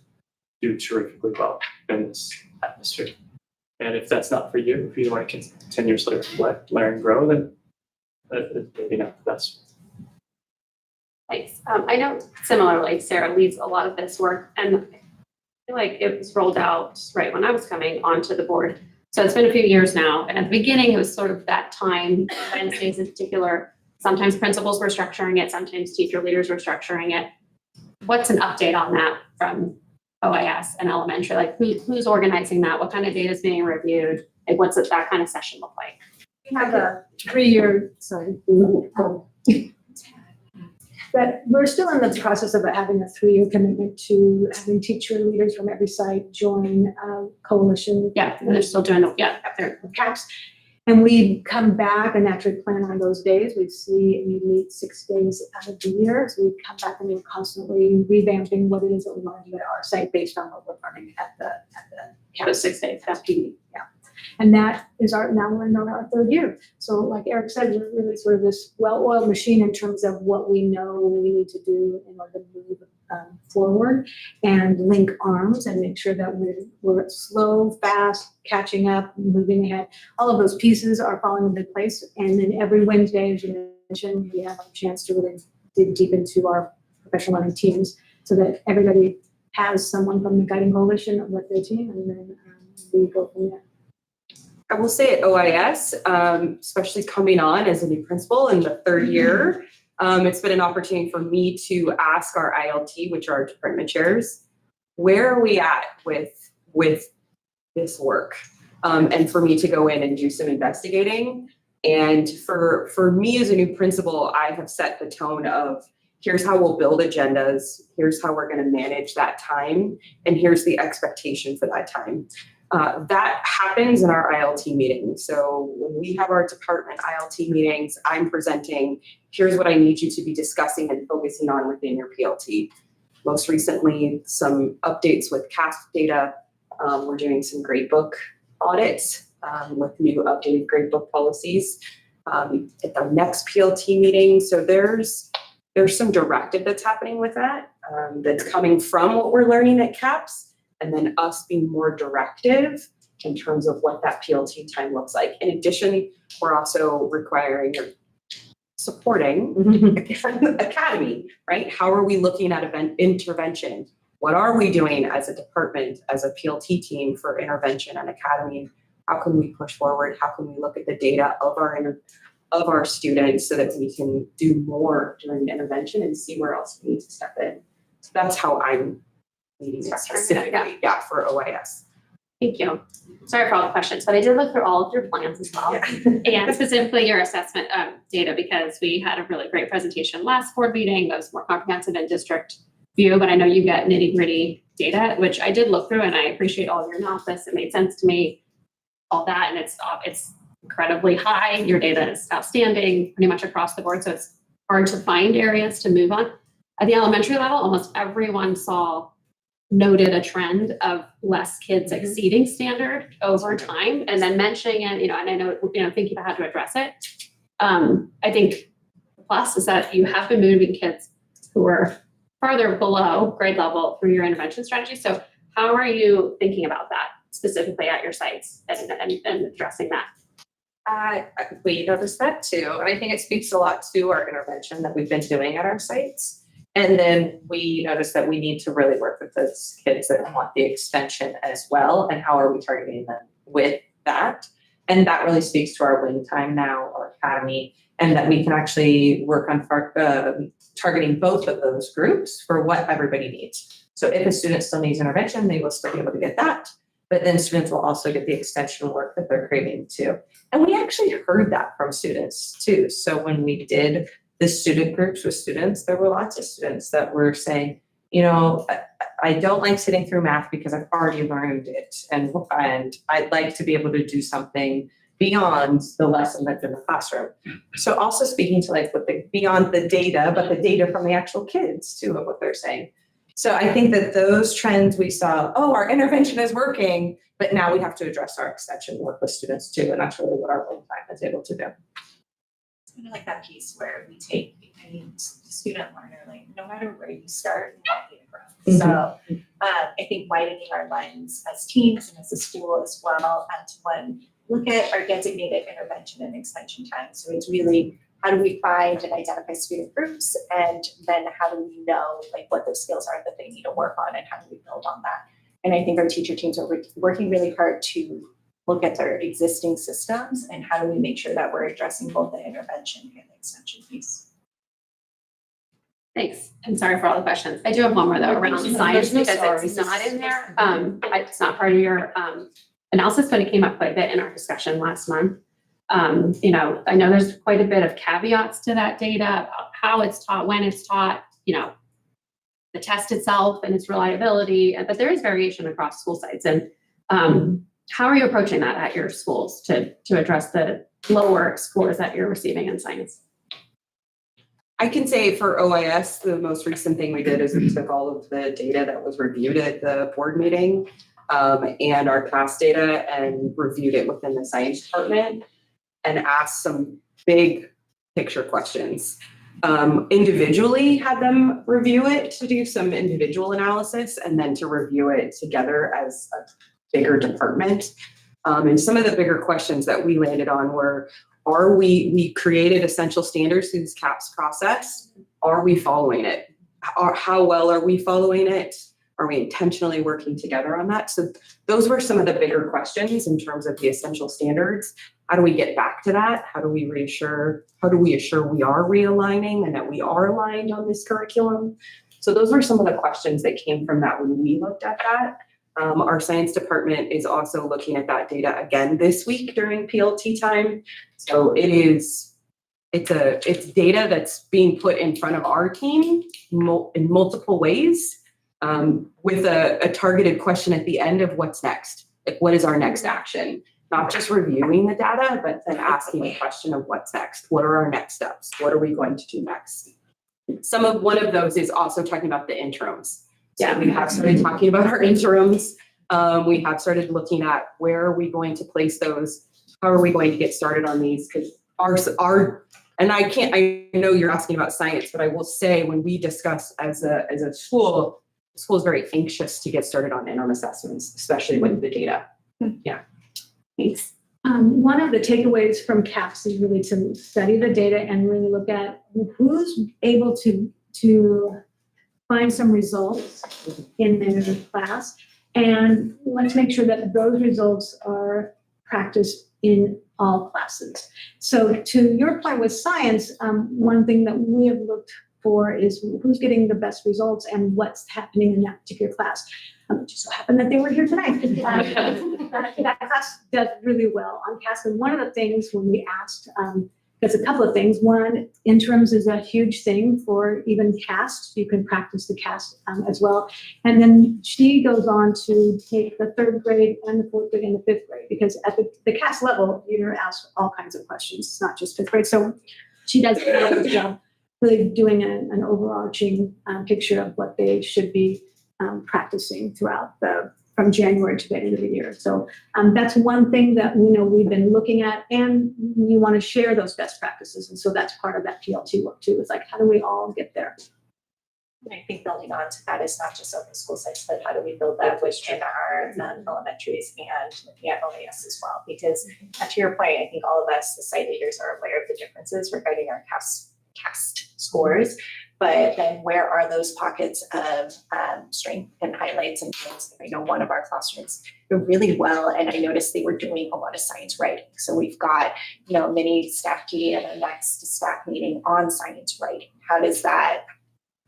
do terrifically well in this atmosphere. And if that's not for you, if you want to continuously reflect, learn, grow, then that's. Thanks. I know similarly, Sarah leads a lot of this work, and I feel like it was rolled out right when I was coming onto the board. So it's been a few years now. And at the beginning, it was sort of that time, Wednesdays in particular. Sometimes principals were structuring it, sometimes teacher leaders were structuring it. What's an update on that from OIS and elementary? Like who's organizing that? What kind of data is being reviewed? Like what's that kind of session look like? We have a 3-year, but we're still in the process of having a 3-year commitment to having teacher leaders from every site join coalition. Yeah, and they're still doing it. Yeah, their caps. And we come back and actually plan on those days. We meet 6 days out of the year. So we come back and we're constantly revamping what it is that we want to do at our site based on what we're learning at the those 6 days. PD. Yeah. And that is now we're in our 3rd year. So like Eric said, we're really sort of this well-oiled machine in terms of what we know we need to do in order to move forward and link arms and make sure that we're slow, fast, catching up, moving ahead. All of those pieces are falling into place. And then every Wednesday, as you mentioned, we have a chance to really dig deep into our professional learning teams so that everybody has someone from the guiding coalition with their team, and then we go from there. I will say at OIS, especially coming on as a new principal in the 3rd year, It's been an opportunity for me to ask our ILT, which are our department chairs, where are we at with this work? And for me to go in and do some investigating. And for me as a new principal, I have set the tone of here's how we'll build agendas, here's how we're going to manage that time, and here's the expectation for that time. That happens in our ILT meetings. So when we have our department ILT meetings, I'm presenting, here's what I need you to be discussing and focusing on within your PLT. Most recently, some updates with CAF data. We're doing some gradebook audits with new updated gradebook policies at the next PLT meeting. So there's some directive that's happening with that, that's coming from what we're learning at CAPS, and then us being more directive in terms of what that PLT time looks like. In addition, we're also requiring or supporting academy, right? How are we looking at event intervention? What are we doing as a department, as a PLT team for intervention and academy? How can we push forward? How can we look at the data of our students so that we can do more during intervention and see where else we need to step in? So that's how I'm leading it specifically, for OIS. Thank you. Sorry for all the questions, but I did look through all of your plans as well, and specifically your assessment data, because we had a really great presentation last board meeting that was more comprehensive and district view, but I know you get nitty-gritty data, which I did look through, and I appreciate all of your analysis. It made sense to me, all that, and it's incredibly high. Your data is outstanding pretty much across the board, so it's hard to find areas to move on. At the elementary level, almost everyone noted a trend of less kids exceeding standard over time, and then mentioning it, and I know, thinking about how to address it. I think the plus is that you have been moving kids who are farther below grade level through your intervention strategy. So how are you thinking about that specifically at your sites and addressing that? We noticed that too, and I think it speaks a lot to our intervention that we've been doing at our sites. And then we noticed that we need to really work with those kids that want the extension as well, and how are we targeting them with that? And that really speaks to our win time now, our academy, and that we can actually work on targeting both of those groups for what everybody needs. So if a student still needs intervention, they will still be able to get that, but then students will also get the extension work that they're craving too. And we actually heard that from students too. So when we did the student groups with students, there were lots of students that were saying, I don't like sitting through math because I've already learned it. And I'd like to be able to do something beyond the lesson that's in the classroom. So also speaking to beyond the data, but the data from the actual kids too, of what they're saying. So I think that those trends we saw, our intervention is working, but now we have to address our extension work with students too. And that's really what our win time is able to do. It's kind of like that piece where we take any student learner, no matter where you start, you want to grow. So I think widening our lens as teams and as a school as well, and when look at our designated intervention and extension time. So it's really, how do we find and identify student groups, and then how do we know what those skills are that they need to work on, and how do we build on that? And I think our teacher teams are working really hard to look at their existing systems and how do we make sure that we're addressing both the intervention and the extension piece. Thanks. And sorry for all the questions. I do have one more though around science, because it's not in there. It's not part of your analysis, but it came up quite a bit in our discussion last month. I know there's quite a bit of caveats to that data about how it's taught, when it's taught, the test itself and its reliability, but there is variation across school sites. And how are you approaching that at your schools to address the lower scores that you're receiving in science? I can say for OIS, the most recent thing we did is we took all of the data that was reviewed at the board meeting and our class data and reviewed it within the science department and asked some big picture questions. Individually had them review it to do some individual analysis and then to review it together as a bigger department. And some of the bigger questions that we landed on were, we created essential standards through this CAPS process. Are we following it? How well are we following it? Are we intentionally working together on that? So those were some of the bigger questions in terms of the essential standards. How do we get back to that? How do we assure we are realigning and that we are aligned on this curriculum? So those were some of the questions that came from that when we looked at that. Our science department is also looking at that data again this week during PLT time. So it's data that's being put in front of our team in multiple ways, with a targeted question at the end of what's next. Like, what is our next action? Not just reviewing the data, but then asking a question of what's next. What are our next steps? What are we going to do next? One of those is also talking about the interims. So we have started talking about our interims. We have started looking at where are we going to place those? How are we going to get started on these? Because I know you're asking about science, but I will say when we discuss as a school, the school is very anxious to get started on interim assessments, especially with the data. Yeah. Thanks. One of the takeaways from CAPS is really to study the data and really look at who's able to find some results in their class. And let's make sure that those results are practiced in all classes. So to your point with science, one thing that we have looked for is who's getting the best results and what's happening in that particular class. It just so happened that they were here tonight. That class does really well on CAST. And one of the things when we asked, there's a couple of things. One, interims is a huge thing for even CAST. You can practice the CAST as well. And then she goes on to take the 3rd grade and the 4th grade and the 5th grade, because at the CAST level, you're asked all kinds of questions. It's not just 5th grade. So she does a really good job really doing an overarching picture of what they should be practicing throughout from January to the end of the year. So that's one thing that we've been looking at, and you want to share those best practices. And so that's part of that PLT work too. It's like, how do we all get there? I think building on to that is not just open school sites, but how do we build that within our elementaries and looking at OAS as well? Because to your point, I think all of us, the site leaders, are aware of the differences regarding our CAST scores. But then where are those pockets of strength and highlights and things? I know one of our classrooms did really well, and I noticed they were doing a lot of science writing. So we've got, mini staff key and a next staff meeting on science writing. How does that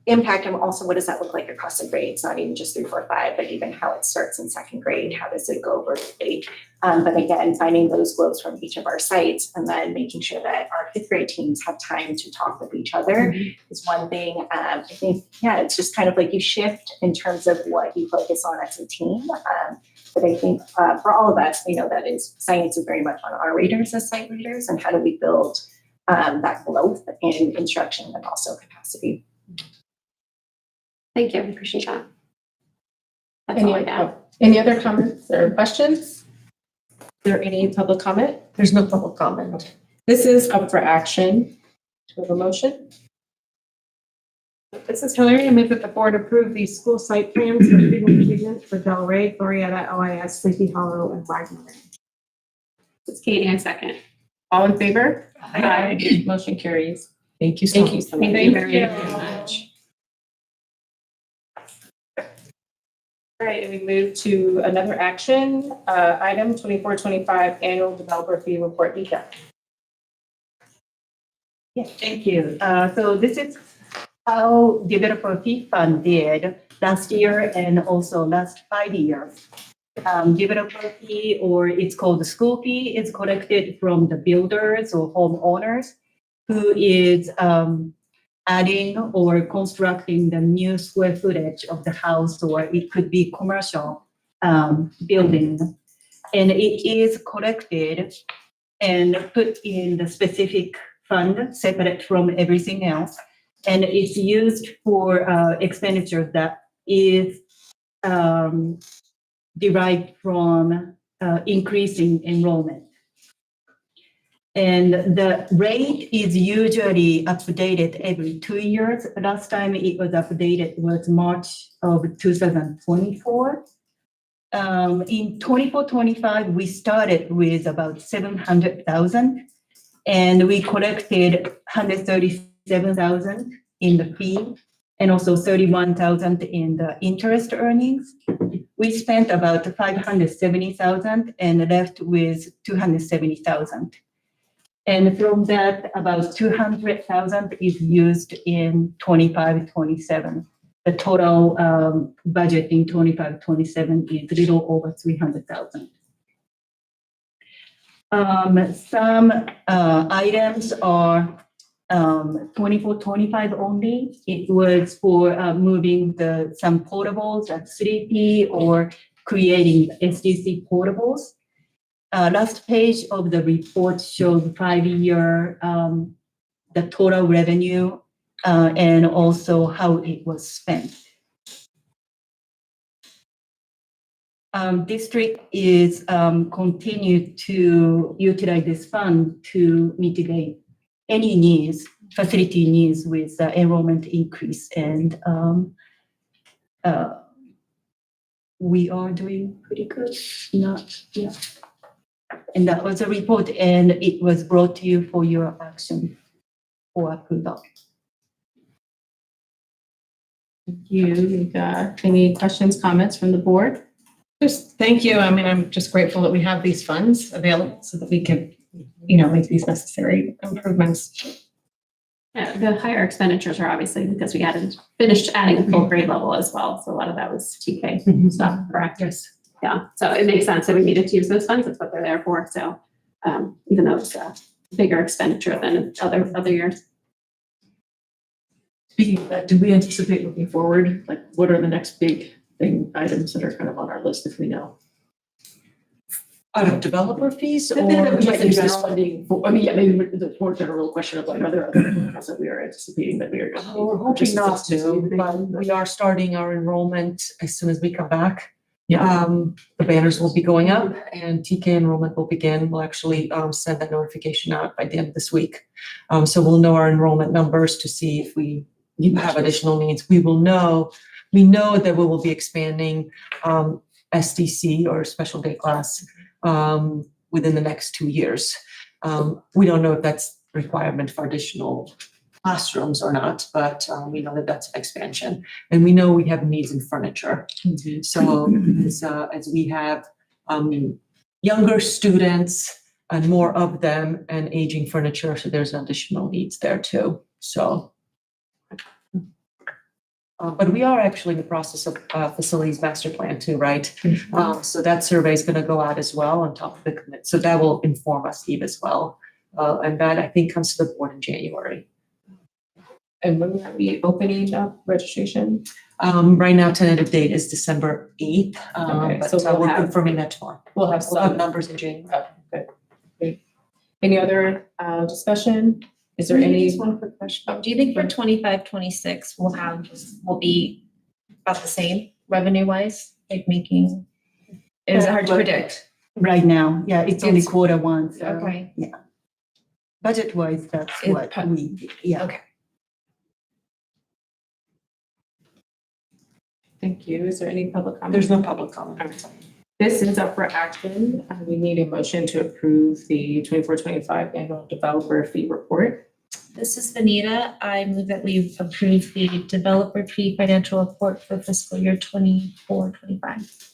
impact, and also what does that look like across the grades? Not even just 3, 4, 5, but even how it starts in 2nd grade. How does it go vertically? But again, finding those flows from each of our sites and then making sure that our 5th grade teams have time to talk with each other is one thing. I think, it's just kind of like you shift in terms of what you focus on as a team. But I think for all of us, that is science is very much on our radars as site leaders, and how do we build that growth in instruction and also capacity. Thank you. I appreciate that. That's all I got. Any other comments or questions? Is there any public comment? There's no public comment. This is up for action. Do we have a motion? This is Hillary. I move that the board approve the school site plans for student achievement for Del Rey, Glorietta, OIS, Sleepy Hollow, and Wagner. It's Katie, I second. All in favor? Aye. Motion carries. Thank you so Thank much. you so much. Thank very you. much. All right, and we move to another action item, 24-25 annual developer fee report. Nika. Yes, thank you. So this is how developer fee fund did last year and also last 5 years. Developer fee, or it's called the school fee, is collected from the builders or homeowners who is adding or constructing the new square footage of the house, or it could be commercial building. And it is collected and put in the specific fund separate from everything else. And it's used for expenditures that is derived from increasing enrollment. And the rate is usually updated every 2 years. Last time it was updated was March of 2024. In 24-25, we started with about 700,000, and we collected 137,000 in the fee. and also 31,000 in the interest earnings. We spent about 570,000 and left with 270,000. And from that, about 200,000 is used in 25-27. The total budget in 25-27 is a little over 300,000. Some items are 24-25 only. It was for moving some portables at 3P or creating SDC portables. Last page of the report shows 5-year the total revenue and also how it was spent. District is continued to utilize this fund to mitigate any needs, facility needs with enrollment increase, and we are doing pretty good. And that was a report, and it was brought to you for your action for approval. Thank you, Mika. Any questions, comments from the board? Just thank you. I mean, I'm just grateful that we have these funds available so that we can, make these necessary improvements. Yeah, the higher expenditures are obviously because we finished adding a full grade level as well. So a lot of that was TK stuff, correct? Yes. Yeah, so it makes sense that we needed to use those funds. That's what they're there for. So even though it's a bigger expenditure than other years. Speaking of that, do we anticipate looking forward? Like, what are the next big items that are kind of on our list if we know? Out of developer fees That or we might just in use this general? funding for, maybe the more general question of like, are there other things that we are anticipating that we are? We're hoping not to, but we are starting our enrollment as soon as we come back. Yeah. The banners will be going up and TK enrollment will begin. We'll actually send that notification out by the end of this week. So we'll know our enrollment numbers to see if we have additional needs. We know that we will be expanding SDC or special day class within the next 2 years. We don't know if that's a requirement for additional classrooms or not, but we know that that's an expansion. And we know we have needs in furniture. So as we have younger students and more of them and aging furniture, so there's additional needs there too. So, but we are actually in the process of facilities master plan too, right? So that survey is going to go out as well on top of the commit. So that will inform us, Eve, as well. And that I think comes to the board in January. And when are we opening up registration? Right now, tentative date is December 8th, Okay, but so we're confirming that tomorrow. We'll have We'll have some. numbers in January. Okay, good. Great. Any other discussion? Is there any? Just one quick question. Do you think for 25-26 we'll be about the same revenue wise, like making? Is it hard to predict? Right now, yeah, it's only quarter one, so. Okay. Yeah. Budget wise, that's It's what we, yeah. Okay. Thank you. Is there any public comment? There's no public comment. This is up for action. We need a motion to approve the 24-25 annual developer fee report. This is Vanita. I move that we approve the developer fee financial report for fiscal year 24-25.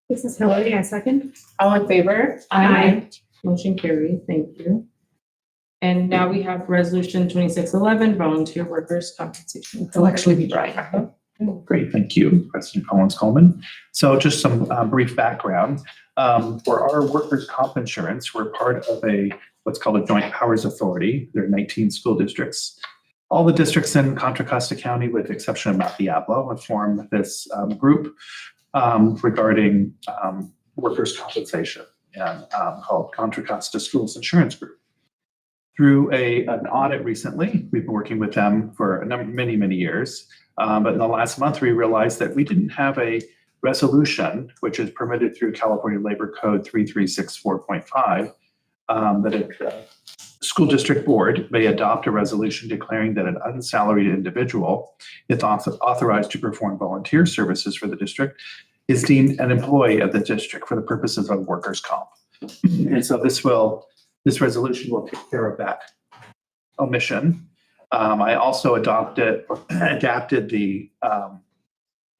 This is Hillary. I second. All in favor? Aye. Motion carries. Thank you. And now we have resolution 2611, volunteer workers compensation. It'll actually be Brian. Great, thank you, President Collins-Coleman. So just some brief background. For our workers' comp insurance, we're part of what's called a joint powers authority. There are 19 school districts. All the districts in Contra Costa County, with the exception of Mount Diablo, have formed this group regarding workers' compensation and called Contra Costa Schools Insurance Group. Through an audit recently, we've been working with them for many years. But in the last month, we realized that we didn't have a resolution, which is permitted through California Labor Code 3364.5, that a school district board may adopt a resolution declaring that an unsalaried individual, if authorized to perform volunteer services for the district, is deemed an employee of the district for the purposes of workers' comp. And so this resolution will take care of that omission. I also adapted the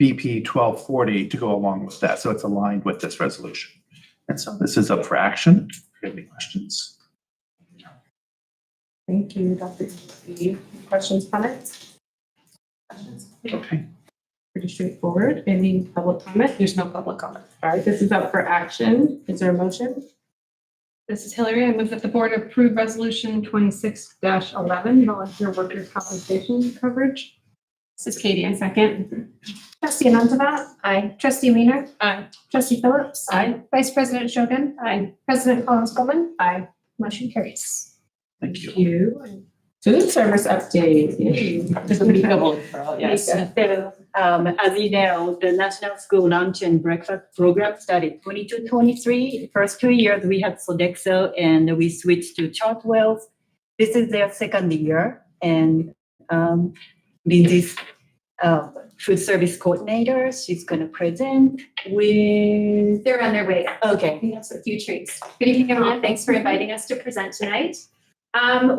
BP 1240 to go along with that. So it's aligned with this resolution. And so this is up for action. If you have any questions? Thank you, Dr. Any questions, comments? Okay. Pretty straightforward. Any public comment? There's no public comment. All right, this is up for action. Is there a motion? This is Hillary. I move that the board approve resolution 26-11, volunteer workers' compensation coverage. This is Katie, I second. Trustee Amantavat. Aye. Trustee Weiner. Aye. Trustee Phillips. Aye. Vice President Shogun. Aye. President Collins-Coleman. Aye. Motion carries. Thank you. Thank you. Food service update. Yay. This will be double for all, yes. So, as you know, the National School Lunch and Breakfast Program started 22-23. First 2 years, we had Sodexo and we switched to Chartwell's. This is their second year. And Lindsay's food service coordinator, she's going to present with... They're on their way. Okay. We have a few treats. Good evening, everyone. Thanks for inviting us to present tonight.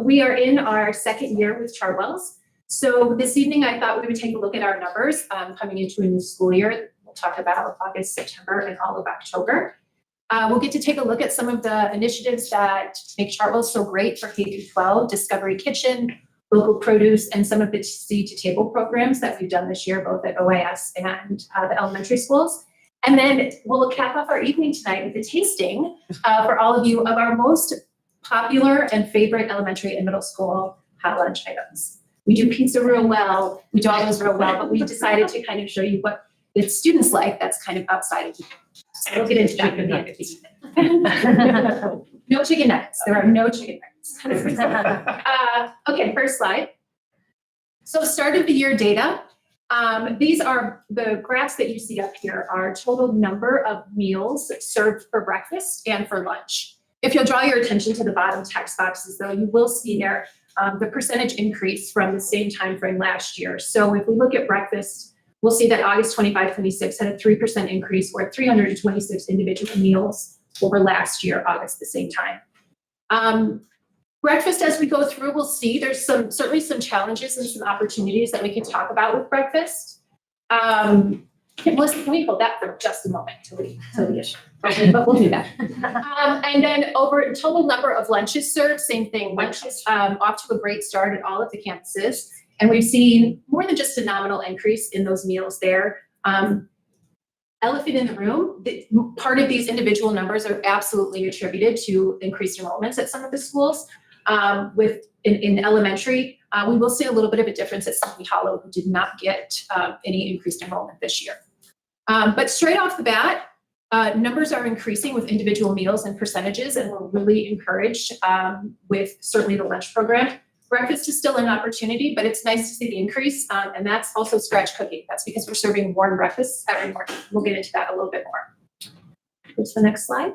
We are in our second year with Chartwell's. So this evening, I thought we would take a look at our numbers coming into a new school year. We'll talk about August, September, and all of October. We'll get to take a look at some of the initiatives that make Chartwell's so great for K-12, Discovery Kitchen, local produce, and some of the seed to table programs that we've done this year, both at OAS and the elementary schools. And then we'll cap off our evening tonight with a tasting for all of you of our most popular and favorite elementary and middle school hot lunch items. We do pizza real well, we do all those real well, but we decided to kind of show you what the students like that's kind of outside of the So we'll get into that at the end of the evening. No chicken nuggets. There are no chicken nuggets. Okay, first slide. So start of the year data. These are the graphs that you see up here are total number of meals served for breakfast and for lunch. If you'll draw your attention to the bottom text boxes, though, you will see there the percentage increase from the same time frame last year. So if we look at breakfast, we'll see that August 25-26 had a 3% increase, or 326 individual meals over last year, August, the same time. Breakfast, as we go through, we'll see there's certainly some challenges and some opportunities that we can talk about with breakfast. Melissa, can we hold that for just a moment till we okay, but we'll do that. And then over total number of lunches served, same thing. Lunches off to a great start at all of the campuses. And we've seen more than just a nominal increase in those meals there. Elephant in the room, part of these individual numbers are absolutely attributed to increased enrollments at some of the schools. In elementary, we will see a little bit of a difference at Sleepy Hollow, who did not get any increased enrollment this year. But straight off the bat, numbers are increasing with individual meals and percentages, and we're really encouraged with certainly the lunch program. Breakfast is still an opportunity, but it's nice to see the increase, and that's also scratch cooking. That's because we're serving warm breakfasts every morning. We'll get into that a little bit more. Go to the next slide.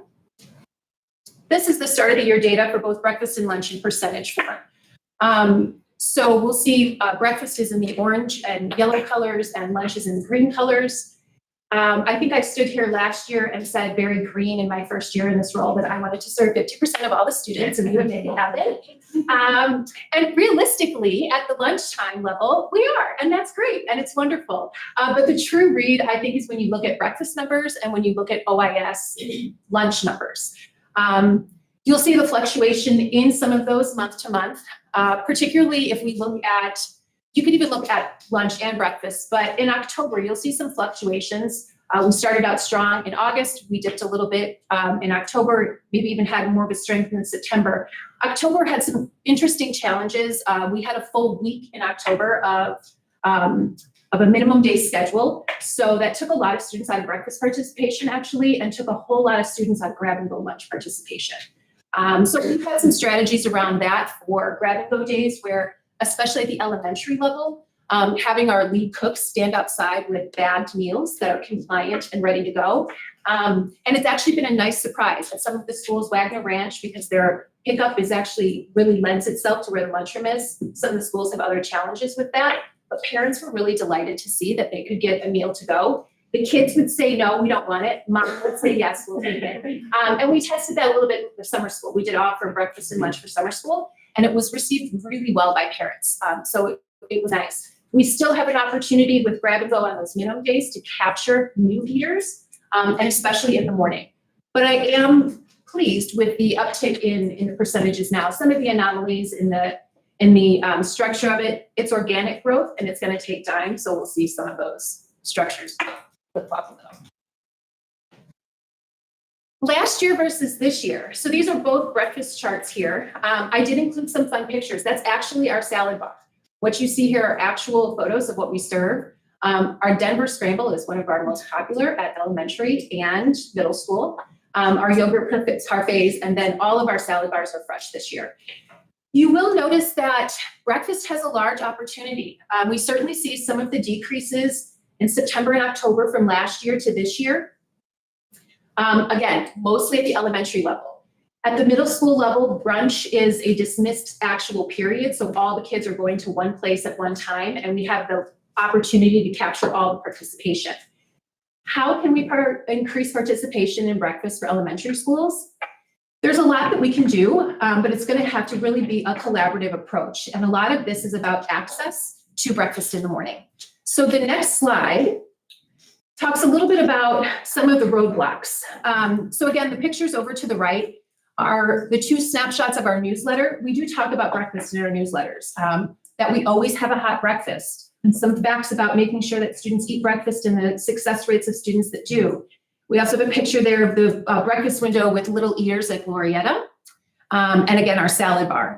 This is the start of the year data for both breakfast and lunch in percentage form. So we'll see breakfast is in the orange and yellow colors, and lunch is in green colors. I think I stood here last year and said very green in my first year in this role that I wanted to serve 50% of all the students, and we would make it happen. And realistically, at the lunchtime level, we are, and that's great, and it's wonderful. But the true read, I think, is when you look at breakfast numbers and when you look at OIS lunch numbers. You'll see the fluctuation in some of those month to month, particularly if we look at, you could even look at lunch and breakfast, but in October, you'll see some fluctuations. We started out strong in August. We dipped a little bit in October, maybe even had more of a strength in September. October had some interesting challenges. We had a full week in October of a minimum day schedule. So that took a lot of students out of breakfast participation, actually, and took a whole lot of students out of grab and go lunch participation. So we've had some strategies around that for grab and go days where, especially at the elementary level, having our lead cooks stand outside with bagged meals that are compliant and ready to go. And it's actually been a nice surprise at some of the schools, Wagner Ranch, because their pickup is actually really lends itself to where the lunchroom is. Some of the schools have other challenges with that, but parents were really delighted to see that they could get a meal to go. The kids would say, no, we don't want it. Mom would say, yes, we'll take it. And we tested that a little bit with summer school. We did offer breakfast and lunch for summer school. and it was received really well by parents. So it was nice. We still have an opportunity with grab and go on those minimum days to capture new eaters, and especially in the morning. But I am pleased with the uptick in the percentages now. Some of the anomalies in the structure of it, it's organic growth and it's going to take time. So we'll see some of those structures flip-flop a little. Last year versus this year. So these are both breakfast charts here. I did include some fun pictures. That's actually our salad bar. What you see here are actual photos of what we serve. Our Denver Scramble is one of our most popular at elementary and middle school. Our yogurt parfaits, and then all of our salad bars are fresh this year. You will notice that breakfast has a large opportunity. We certainly see some of the decreases in September and October from last year to this year. Again, mostly at the elementary level. At the middle school level, brunch is a dismissed actual period, so all the kids are going to one place at one time, and we have the opportunity to capture all the participation. How can we increase participation in breakfast for elementary schools? There's a lot that we can do, but it's going to have to really be a collaborative approach, and a lot of this is about access to breakfast in the morning. So the next slide talks a little bit about some of the roadblocks. So again, the pictures over to the right are the two snapshots of our newsletter. We do talk about breakfast in our newsletters, that we always have a hot breakfast, and some facts about making sure that students eat breakfast and the success rates of students that do. We also have a picture there of the breakfast window with little ears like Glorietta, and again, our salad bar.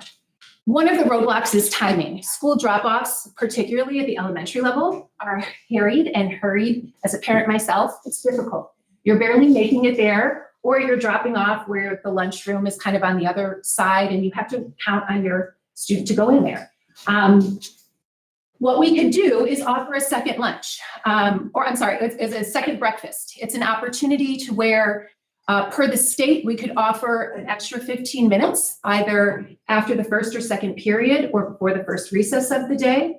One of the roadblocks is timing. School drop-offs, particularly at the elementary level, are harried and hurried. As a parent myself, it's difficult. You're barely making it there, or you're dropping off where the lunchroom is kind of on the other side, and you have to count on your student to go in there. What we could do is offer a second lunch, it's a second breakfast. It's an opportunity to where, per the state, we could offer an extra 15 minutes, either after the first or second period or before the first recess of the day.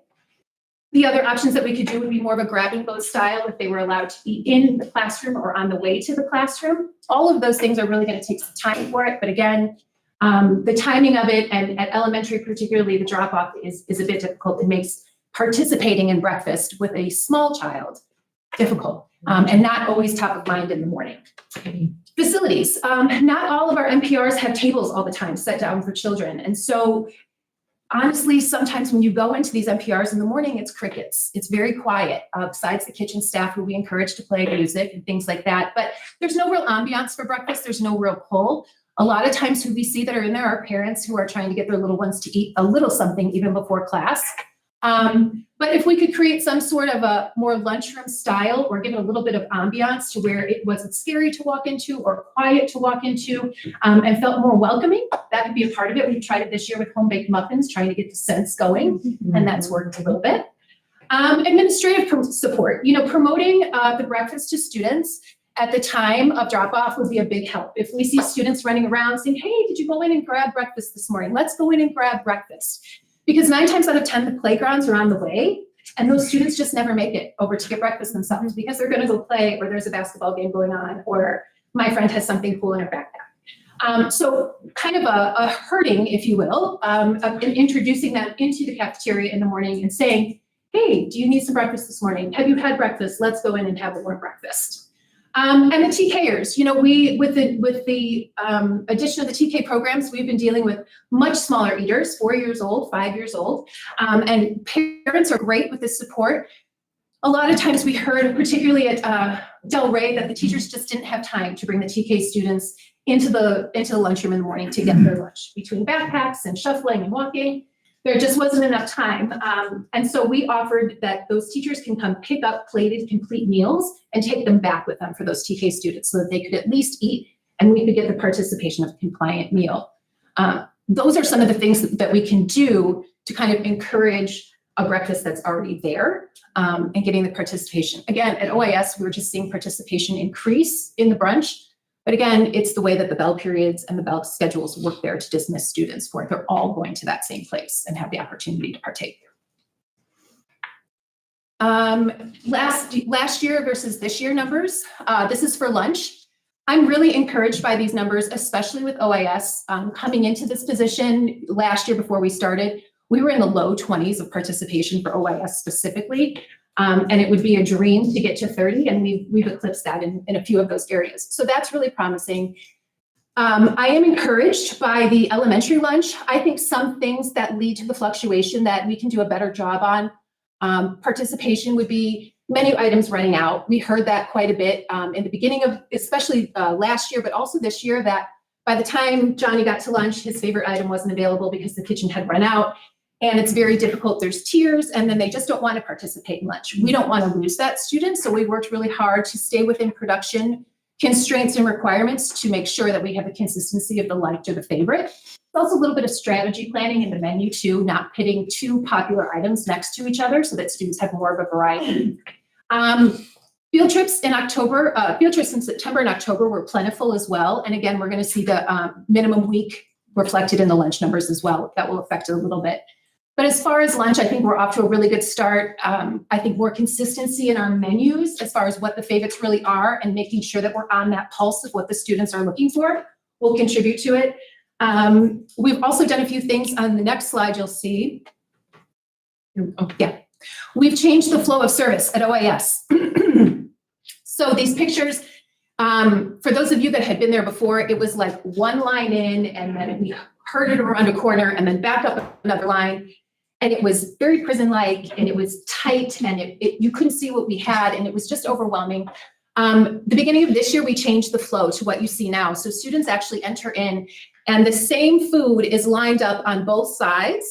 The other options that we could do would be more of a grab and go style if they were allowed to eat in the classroom or on the way to the classroom. All of those things are really going to take some time for it. But again, the timing of it, and at elementary particularly, the drop-off is a bit difficult. It makes participating in breakfast with a small child difficult, and not always top of mind in the morning. Facilities. Not all of our NPRs have tables all the time set down for children. And so honestly, sometimes when you go into these NPRs in the morning, it's crickets. It's very quiet, besides the kitchen staff who we encourage to play music and things like that. But there's no real ambiance for breakfast. There's no real pull. A lot of times who we see that are in there are parents who are trying to get their little ones to eat a little something even before class. But if we could create some sort of a more lunchroom style, or give it a little bit of ambiance to where it wasn't scary to walk into or quiet to walk into, and felt more welcoming, that could be a part of it. We tried it this year with home-baked muffins, trying to get the sense going, and that's worked a little bit. Administrative support, promoting the breakfast to students at the time of drop-off would be a big help. If we see students running around saying, hey, did you go in and grab breakfast this morning? Let's go in and grab breakfast. Because 9 times out of 10, the playgrounds are on the way, and those students just never make it over to get breakfast themselves because they're going to go play, or there's a basketball game going on, or my friend has something cool in her backpack. So kind of a herding, if you will, of introducing them into the cafeteria in the morning and saying, hey, do you need some breakfast this morning? Have you had breakfast? Let's go in and have a warm breakfast. And the TKers, with the addition of the TK programs, we've been dealing with much smaller eaters, 4 years old, 5 years old, and parents are great with this support. A lot of times we heard, particularly at Del Rey, that the teachers just didn't have time to bring the TK students into the lunchroom in the morning to get their lunch. Between backpacks and shuffling and walking, there just wasn't enough time. And so we offered that those teachers can come pick up plated complete meals and take them back with them for those TK students so that they could at least eat and we could get the participation of a compliant meal. Those are some of the things that we can do to kind of encourage a breakfast that's already there, and getting the participation. Again, at OIS, we were just seeing participation increase in the brunch. But again, it's the way that the bell periods and the bell schedules work there to dismiss students for it. They're all going to that same place and have the opportunity to partake. Last year versus this year numbers. This is for lunch. I'm really encouraged by these numbers, especially with OIS. Coming into this position last year before we started, we were in the low 20s of participation for OIS specifically. And it would be a dream to get to 30, and we've eclipsed that in a few of those areas. So that's really promising. I am encouraged by the elementary lunch. I think some things that lead to the fluctuation that we can do a better job on, participation would be menu items running out. We heard that quite a bit in the beginning of, especially last year, but also this year, that by the time Johnny got to lunch, his favorite item wasn't available because the kitchen had run out. And it's very difficult. There's tiers, and then they just don't want to participate in lunch. We don't want to lose that student. So we worked really hard to stay within production constraints and requirements to make sure that we have a consistency of the liked or the favorite. It's also a little bit of strategy planning in the menu too, not pitting two popular items next to each other so that students have more of a variety. Field trips in October, field trips in September and October were plentiful as well. And again, we're going to see the minimum week reflected in the lunch numbers as well. That will affect it a little bit. But as far as lunch, I think we're off to a really good start. I think more consistency in our menus as far as what the favorites really are and making sure that we're on that pulse of what the students are looking for will contribute to it. We've also done a few things on the next slide you'll see. Oh, yeah. We've changed the flow of service at OIS. So these pictures, for those of you that had been there before, it was like one line in and then we herded around a corner and then back up another line. And it was very prison-like, and it was tight, and you couldn't see what we had, and it was just overwhelming. The beginning of this year, we changed the flow to what you see now. So students actually enter in, and the same food is lined up on both sides.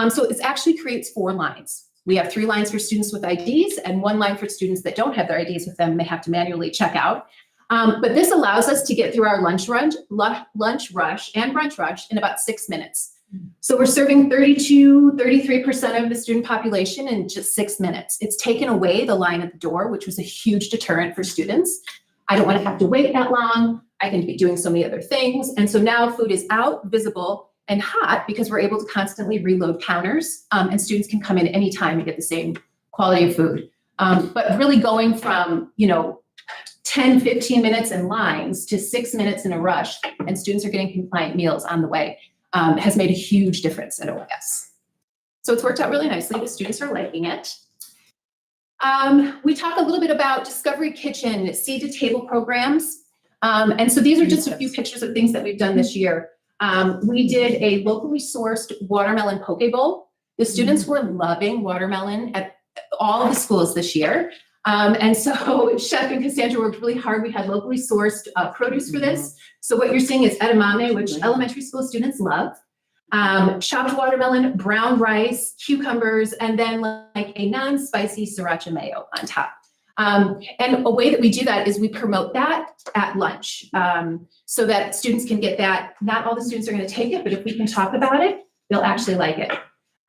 So it actually creates 4 lines. We have 3 lines for students with IDs and 1 line for students that don't have their IDs with them, and they have to manually check out. But this allows us to get through our lunch rush and brunch rush in about 6 minutes. So we're serving 33% of the student population in just 6 minutes. It's taken away the line at the door, which was a huge deterrent for students. I don't want to have to wait that long. I can be doing so many other things. And so now food is out, visible, and hot because we're able to constantly reload counters, and students can come in anytime and get the same quality of food. But really going from, 10, 15 minutes in lines to 6 minutes in a rush, and students are getting compliant meals on the way, has made a huge difference at OIS. So it's worked out really nicely. The students are liking it. We talk a little bit about Discovery Kitchen, seed to table programs. And so these are just a few pictures of things that we've done this year. We did a locally sourced watermelon poke bowl. The students were loving watermelon at all of the schools this year. And so Chef and Cassandra worked really hard. We had locally sourced produce for this. So what you're seeing is edamame, which elementary school students love, chopped watermelon, brown rice, cucumbers, and then like a non-spicy sriracha mayo on top. And a way that we do that is we promote that at lunch so that students can get that. Not all the students are going to take it, but if we can talk about it, they'll actually like it.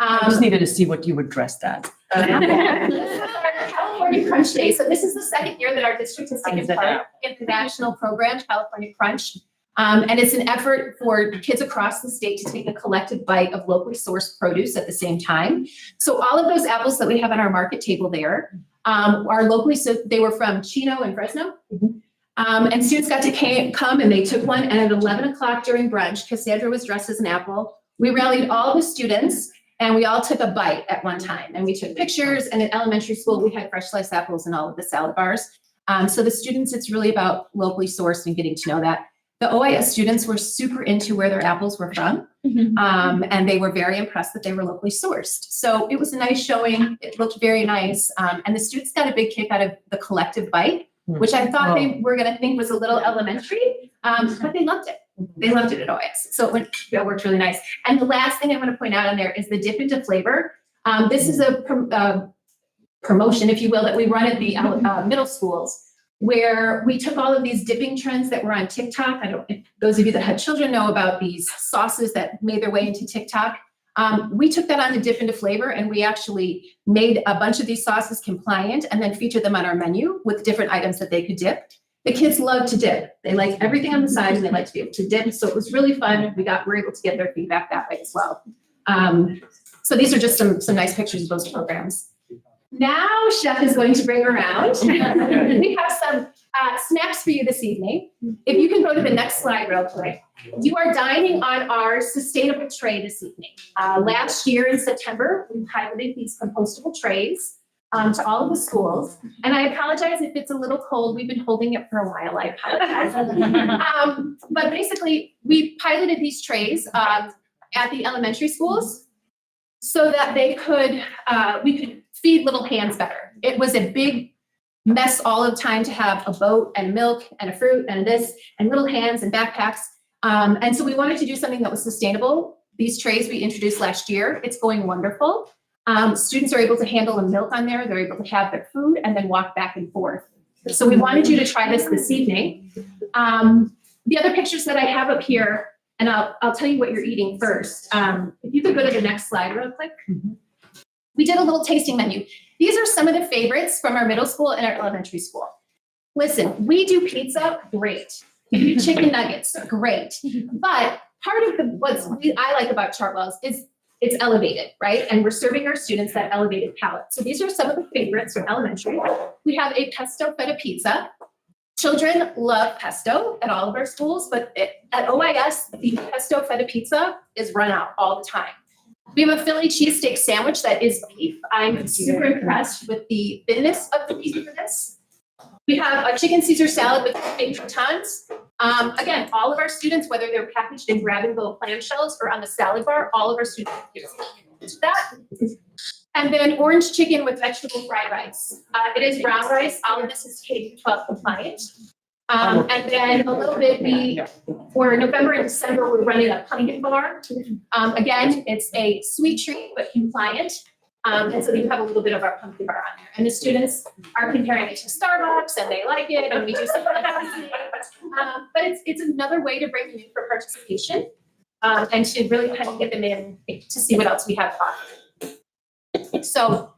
I just needed to see what you would dress that. California Crunch Day. So this is the second year that our district has taken part in the national program, California Crunch. And it's an effort for kids across the state to take a collective bite of locally sourced produce at the same time. So all of those apples that we have on our market table there are locally, so they were from Chino and Fresno. And students got to come and they took one, and at 11 o'clock during brunch, Cassandra was dressed as an apple. We rallied all the students and we all took a bite at one time, and we took pictures. And in elementary school, we had fresh sliced apples in all of the salad bars. So the students, it's really about locally sourced and getting to know that. The OIS students were super into where their apples were from. And they were very impressed that they were locally sourced. So it was a nice showing. It looked very nice. And the students got a big kick out of the collective bite, which I thought they were going to think was a little elementary, but they loved it. They loved it at OIS. So it worked really nice. And the last thing I want to point out on there is the dip into flavor. This is a promotion, if you will, that we run at the middle schools, where we took all of these dipping trends that were on TikTok. Those of you that had children know about these sauces that made their way into TikTok. We took that on to dip into flavor, and we actually made a bunch of these sauces compliant and then featured them on our menu with different items that they could dip. The kids love to dip. They like everything on the side, and they like to be able to dip. So it was really fun. We're able to get their feedback that way as well. So these are just some nice pictures of those programs. now Chef is going to bring around. We have some snacks for you this evening. If you can go to the next slide real quick. You are dining on our sustainable tray this evening. Last year in September, we piloted these compostable trays to all of the schools. And I apologize if it's a little cold. We've been holding it for a while. I apologize. But basically, we piloted these trays at the elementary schools so that they could, we could feed little hands better. It was a big mess all of the time to have a boat and milk and a fruit and this and little hands and backpacks. And so we wanted to do something that was sustainable. These trays we introduced last year. It's going wonderful. Students are able to handle the milk on there. They're able to have their food and then walk back and forth. So we wanted you to try this evening. The other pictures that I have up here, and I'll tell you what you're eating first. If you could go to the next slide real quick. We did a little tasting menu. These are some of the favorites from our middle school and our elementary school. Listen, we do pizza, great. We do chicken nuggets, great. But part of I like about Chartwell's is it's elevated, right? And we're serving our students that elevated palate. So these are some of the favorites from elementary. We have a pesto feta pizza. Children love pesto at all of our schools, but at OIS, the pesto feta pizza is run out all the time. We have a Philly cheesesteak sandwich that is beef. I'm super impressed with the thinness of the piece of this. We have a chicken Caesar salad with baked croutons. Again, all of our students, whether they're packaged in grab-and-go clamshells or on the salad bar, all of our students use that. And then orange chicken with vegetable fried rice. It is brown rice. All of this is K-12 compliant. And then a little bit, for November and December, we're running a pumpkin bar. Again, it's a sweet treat, but compliant. And so you have a little bit of our pumpkin bar on there. And the students are comparing it to Starbucks and they like it. And we do something like that. But it's another way to bring them in for participation and to really kind of get them in to see what else we have to offer. So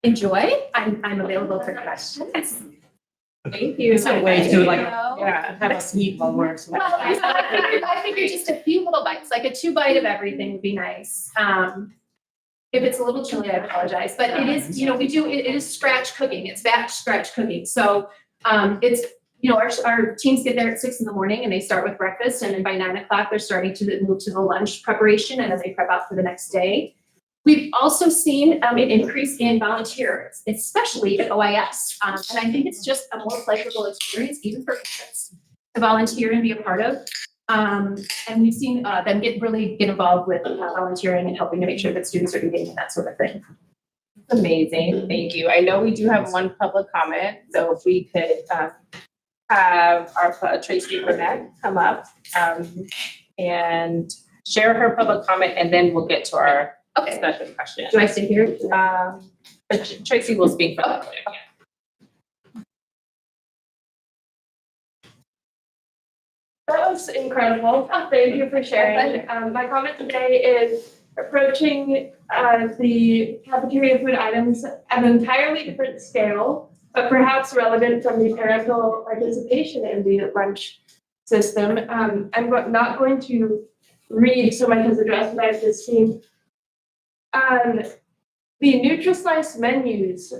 enjoy. I'm available for questions. Thank you. It's a way to have a sneak while we're. Well, I figured just a few little bites, like a 2-bite of everything would be nice. If it's a little chilly, I apologize, but it is, it is scratch cooking. It's batch scratch cooking. So it's, our teams get there at 6 a.m. and they start with breakfast, and then by 9 o'clock, they're starting to move to the lunch preparation, and then they prep out for the next day. We've also seen an increase in volunteers, especially at OIS. And I think it's just a more pleasurable experience, even for parents, to volunteer and be a part of. And we've seen them really get involved with volunteering and helping to make sure that students are eating and that sort of thing. Amazing, thank you. I know we do have one public comment, so if we could have our Tracy Burnett come up and share her public comment, and then we'll get to our special question. Do I stay here? Tracy will speak for that. That was incredible. Thank you for sharing. My comment today is approaching the cafeteria food items at an entirely different scale, but perhaps relevant from the parental participation in the lunch system. I'm not going to read so much as address what I've just seen. The NutriSlice menus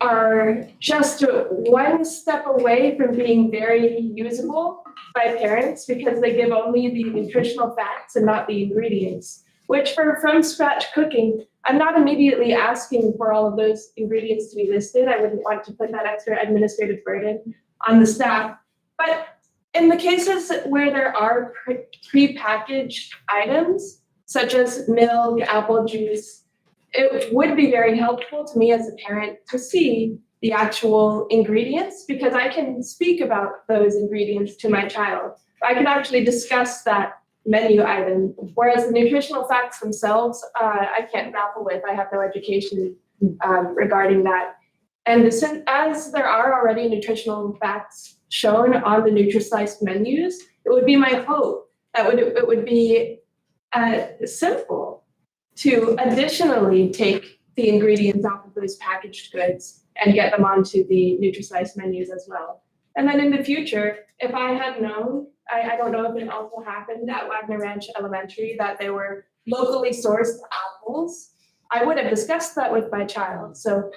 are just one step away from being very usable by parents because they give only the nutritional facts and not the ingredients, which for from scratch cooking, I'm not immediately asking for all of those ingredients to be listed. I wouldn't want to put that extra administrative burden on the staff. But in the cases where there are pre-packaged items, such as milk, apple juice, it would be very helpful to me as a parent to see the actual ingredients because I can speak about those ingredients to my child. I can actually discuss that menu item, whereas the nutritional facts themselves, I can't grapple with. I have no education regarding that. And as there are already nutritional facts shown on the NutriSlice menus, it would be my hope that it would be simple to additionally take the ingredients off of those packaged goods and get them onto the NutriSlice menus as well. And then in the future, if I had known, I don't know if it also happened at Wagner Ranch Elementary, that there were locally sourced apples I would have discussed that with my child. So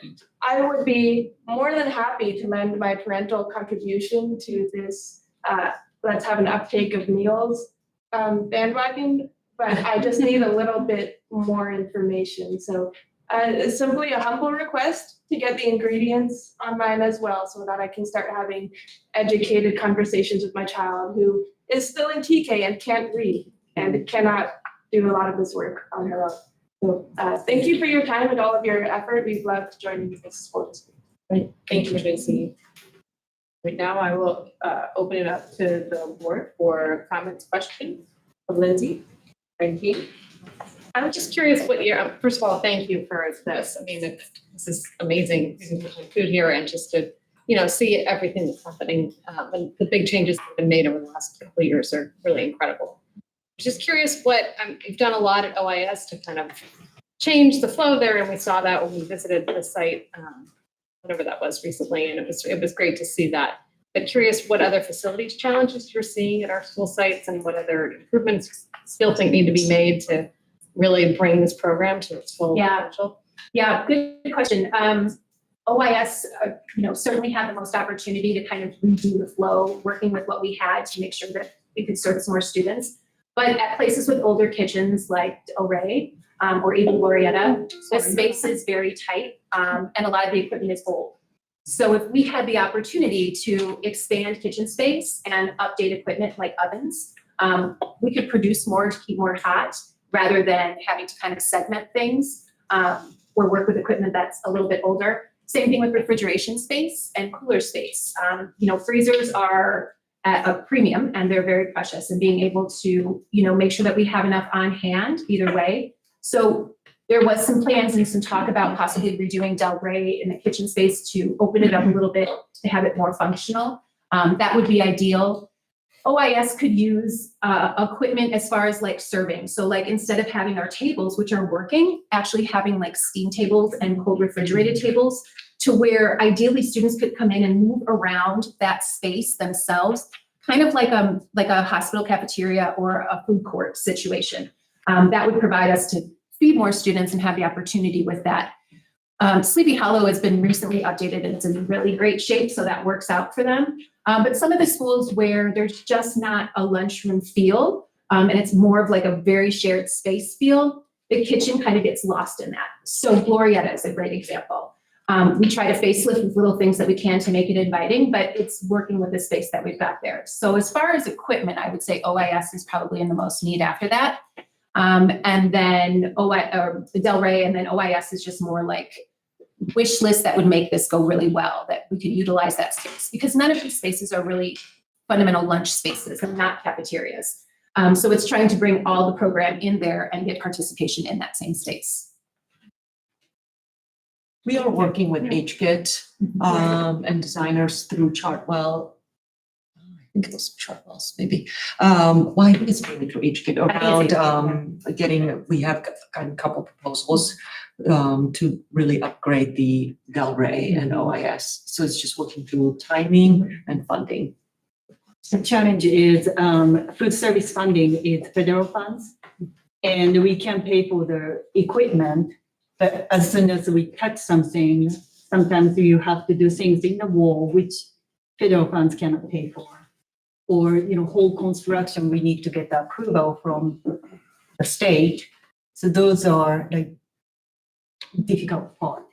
I would be more than happy to lend my parental contribution to this, let's have an uptake of meals bandwagon, but I just need a little bit more information. So it's simply a humble request to get the ingredients online as well so that I can start having educated conversations with my child who is still in TK and can't read and cannot do a lot of this work on her own. So thank you for your time and all of your effort. We've loved joining this sport. Great. Thank you, Tracy. Right now, I will open it up to the board for comments, questions. Lindsay, thank you. I was just curious what your, first of all, thank you for this. I mean, this is amazing food here and just to, see everything that's happening. And the big changes that have been made over the last couple of years are really incredible. Just curious what, you've done a lot at OIS to kind of change the flow there. And we saw that when we visited the site, whatever that was recently. And it was great to see that. But curious what other facilities challenges you're seeing at our school sites and what other improvements still think need to be made to really bring this program to its full potential? Yeah, good question. OIS, certainly had the most opportunity to kind of redo the flow, working with what we had to make sure that we could service more students. But at places with older kitchens like Orinda or even Glorietta, the space is very tight and a lot of the equipment is old. So if we had the opportunity to expand kitchen space and update equipment like ovens, we could produce more to keep more hot rather than having to kind of segment things or work with equipment that's a little bit older. Same thing with refrigeration space and cooler space. Freezers are at a premium and they're very precious, and being able to, make sure that we have enough on hand either way. So there was some plans and some talk about possibly redoing Del Rey in the kitchen space to open it up a little bit to have it more functional. That would be ideal. OIS could use equipment as far as like serving. So like instead of having our tables, which are working, actually having like steam tables and cold refrigerated tables to where ideally students could come in and move around that space themselves, kind of like a hospital cafeteria or a food court situation. That would provide us to feed more students and have the opportunity with that. Sleepy Hollow has been recently updated and it's in really great shape, so that works out for them. But some of the schools where there's just not a lunchroom feel, and it's more of like a very shared space feel, the kitchen kind of gets lost in that. So Glorietta is a great example. We try to facelift with little things that we can to make it inviting, but it's working with the space that we've got there. So as far as equipment, I would say OIS is probably in the most need after that. And then Del Rey, and then OIS is just more like wish list that would make this go really well, that we could utilize that space, because none of these spaces are really fundamental lunch spaces and not cafeterias. So it's trying to bring all the program in there and get participation in that same space. We are working with HKIT and designers through Chartwell. I think it was Chartwell's maybe. Well, I think it's really through HKIT around we have gotten a couple proposals to really upgrade the Del Rey and OIS. So it's just working through timing and funding. The challenge is food service funding is federal funds, and we can pay for the equipment. But as soon as we cut something, sometimes you have to do things in the wall, which federal funds cannot pay for. Or, whole construction, we need to get the approval from the state. So those are like difficult part.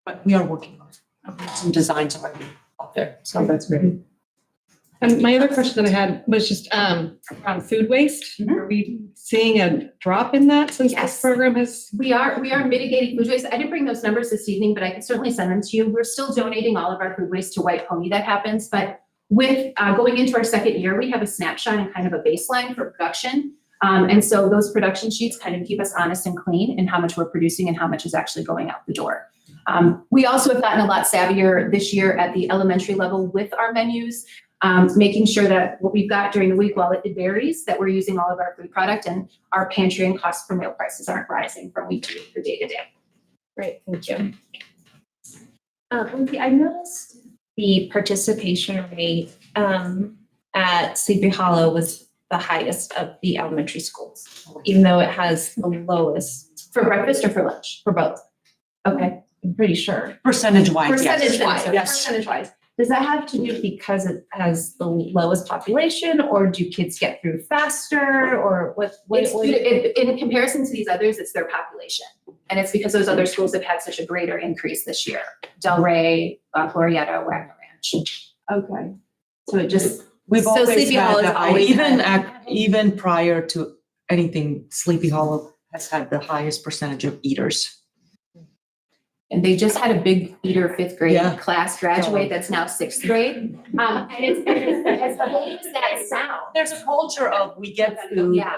But we are working on it. Some designs already out there. So that's great. And my other question that I had was just around food waste. Are we seeing a drop in that since this program has? We are mitigating food waste. I didn't bring those numbers this evening, but I can certainly send them to you. We're still donating all of our food waste to White Pony. That happens, but with going into our second year, we have a snapshot and kind of a baseline for production. And so those production sheets kind of keep us honest and clean in how much we're producing and how much is actually going out the door. We also have gotten a lot savvier this year at the elementary level with our menus, making sure that what we've got during the week, while it varies, that we're using all of our food product and our pantry and cost per meal prices aren't rising from week to week or day to day. Great, thank you. I noticed the participation rate at Sleepy Hollow was the highest of the elementary schools, even though it has the lowest. For breakfast or for lunch? For both. Okay, I'm pretty sure. Percentage-wise, yes. Percentage-wise, Yes. percentage-wise. Does that have to do because it has the lowest population, or do kids get through faster, or what? In comparison to these others, it's their population. And it's because those other schools have had such a greater increase this year. Del Rey, Glorieta, Wagner Ranch. Okay. So it just. We've So always Sleepy had Hollow has the high- always even had- even prior to anything, Sleepy Hollow has had the highest percentage of eaters. And they just had a big eater fifth grade Yeah. class graduate that's now sixth grade. And it's as lame as that sound. There's a culture of we get food. Yeah.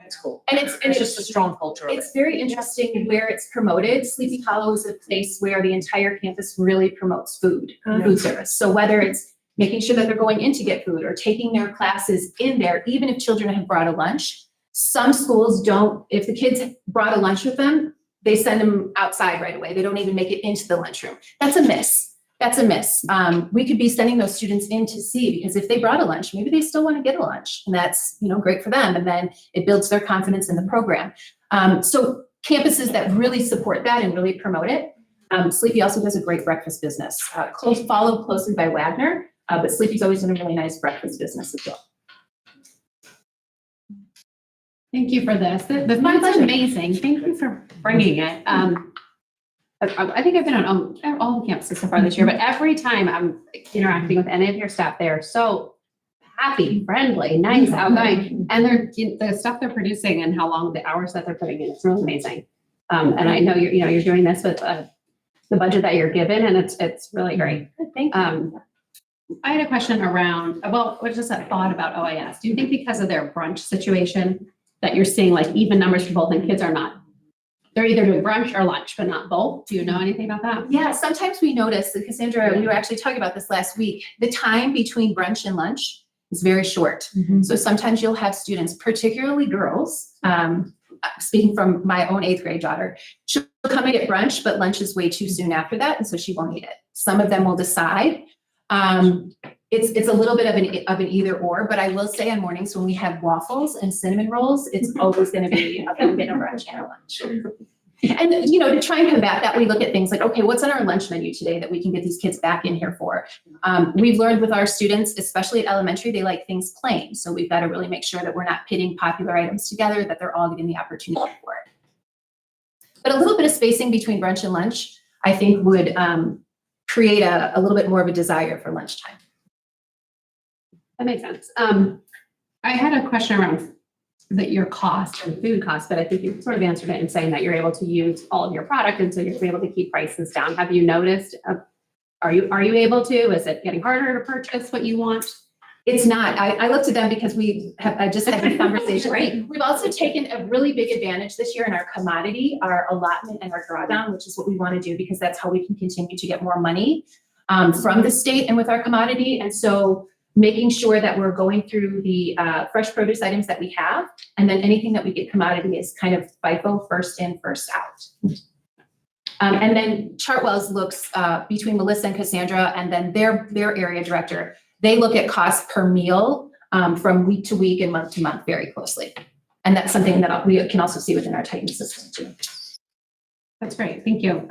It's cool. And It's just a strong culture of it. It's very interesting where it's promoted. Sleepy Hollow is a place where the entire campus really promotes food service. So whether it's making sure that they're going in to get food or taking their classes in there, even if children have brought a lunch, some schools don't, if the kids brought a lunch with them, they send them outside right away. They don't even make it into the lunchroom. That's a miss. That's a miss. We could be sending those students in to see, because if they brought a lunch, maybe they still want to get a lunch, and that's, great for them. And then it builds their confidence in the program. So campuses that really support that and really promote it. Sleepy also does a great breakfast business, followed closely by Wagner, but Sleepy's always done a really nice breakfast business as well. Thank you for this. This is amazing. Thank you for bringing it. I think I've been on all the campuses so far this year, but every time I'm interacting with any of your staff, they are so happy, friendly, nice, outgoing, and the stuff they're producing and how long the hours that they're putting in, it's really amazing. And I know you're doing this with the budget that you're given, and it's really great. Thank you. I had a question around, just a thought about OIS. Do you think because of their brunch situation that you're seeing like even numbers for both, and kids are not, they're either doing brunch or lunch, but not both? Do you know anything about that? Yeah, sometimes we notice, Cassandra, we were actually talking about this last week, the time between brunch and lunch is very short. So sometimes you'll have students, particularly girls, speaking from my own 8th grade daughter, she'll come and get brunch, but lunch is way too soon after that, and so she won't eat it. Some of them will decide. It's a little bit of an either or, but I will say on mornings when we have waffles and cinnamon rolls, it's always going to be a bit of brunch and a lunch. And, to try and combat that, we look at things like, okay, what's on our lunch menu today that we can get these kids back in here for? We've learned with our students, especially at elementary, they like things plain. So we've got to really make sure that we're not pitting popular items together, that they're all getting the opportunity for it. But a little bit of spacing between brunch and lunch, I think would create a little bit more of a desire for lunchtime. That makes sense. I had a question around your cost and food costs, but I think you sort of answered it in saying that you're able to use all of your product, and so you're able to keep prices down. Have you noticed, are you able to? Is it getting harder to purchase what you want? It's not. I looked at them because I just had this conversation. Right. We've also taken a really big advantage this year in our commodity, our allotment and our drawdown, which is what we want to do because that's how we can continue to get more money from the state and with our commodity. And so making sure that we're going through the fresh produce items that we have, and then anything that we get commodity is kind of FIFO, first in, first out. And then Chartwell's looks between Melissa and Cassandra, and then their area director, they look at cost per meal from week to week and month to month very closely. And that's something that we can also see within our Titan system too. That's great. Thank you.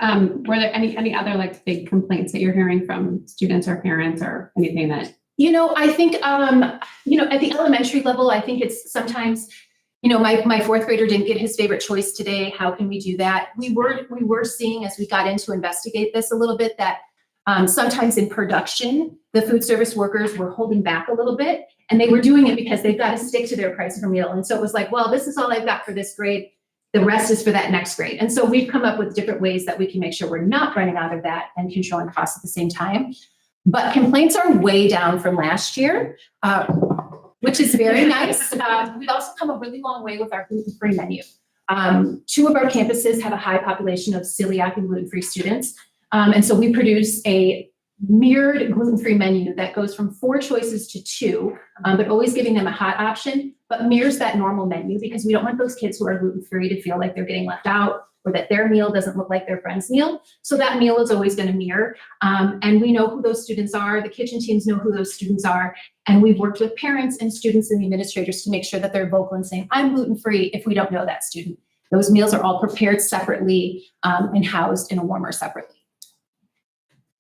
Were there any other like big complaints that you're hearing from students or parents or anything that? I think, at the elementary level, I think it's sometimes, my 4th grader didn't get his favorite choice today. How can we do that? We were seeing as we got in to investigate this a little bit that sometimes in production, the food service workers were holding back a little bit, and they were doing it because they've got to stick to their price per meal. And so it was like, well, this is all I've got for this grade. The rest is for that next grade. And so we've come up with different ways that we can make sure we're not running out of that and controlling costs at the same time. But complaints are way down from last year, which is very nice. We've also come a really long way with our gluten-free menu. 2 of our campuses have a high population of celiac and gluten-free students. And so we produce a mirrored gluten-free menu that goes from 4 choices to 2, but always giving them a hot option, but mirrors that normal menu because we don't want those kids who are gluten-free to feel like they're getting left out. or that their meal doesn't look like their friend's meal. So that meal is always going to mirror. And we know who those students are. The kitchen teams know who those students are. And we've worked with parents and students and the administrators to make sure that they're vocal and saying, I'm gluten-free if we don't know that student. Those meals are all prepared separately and housed in a warmer separately.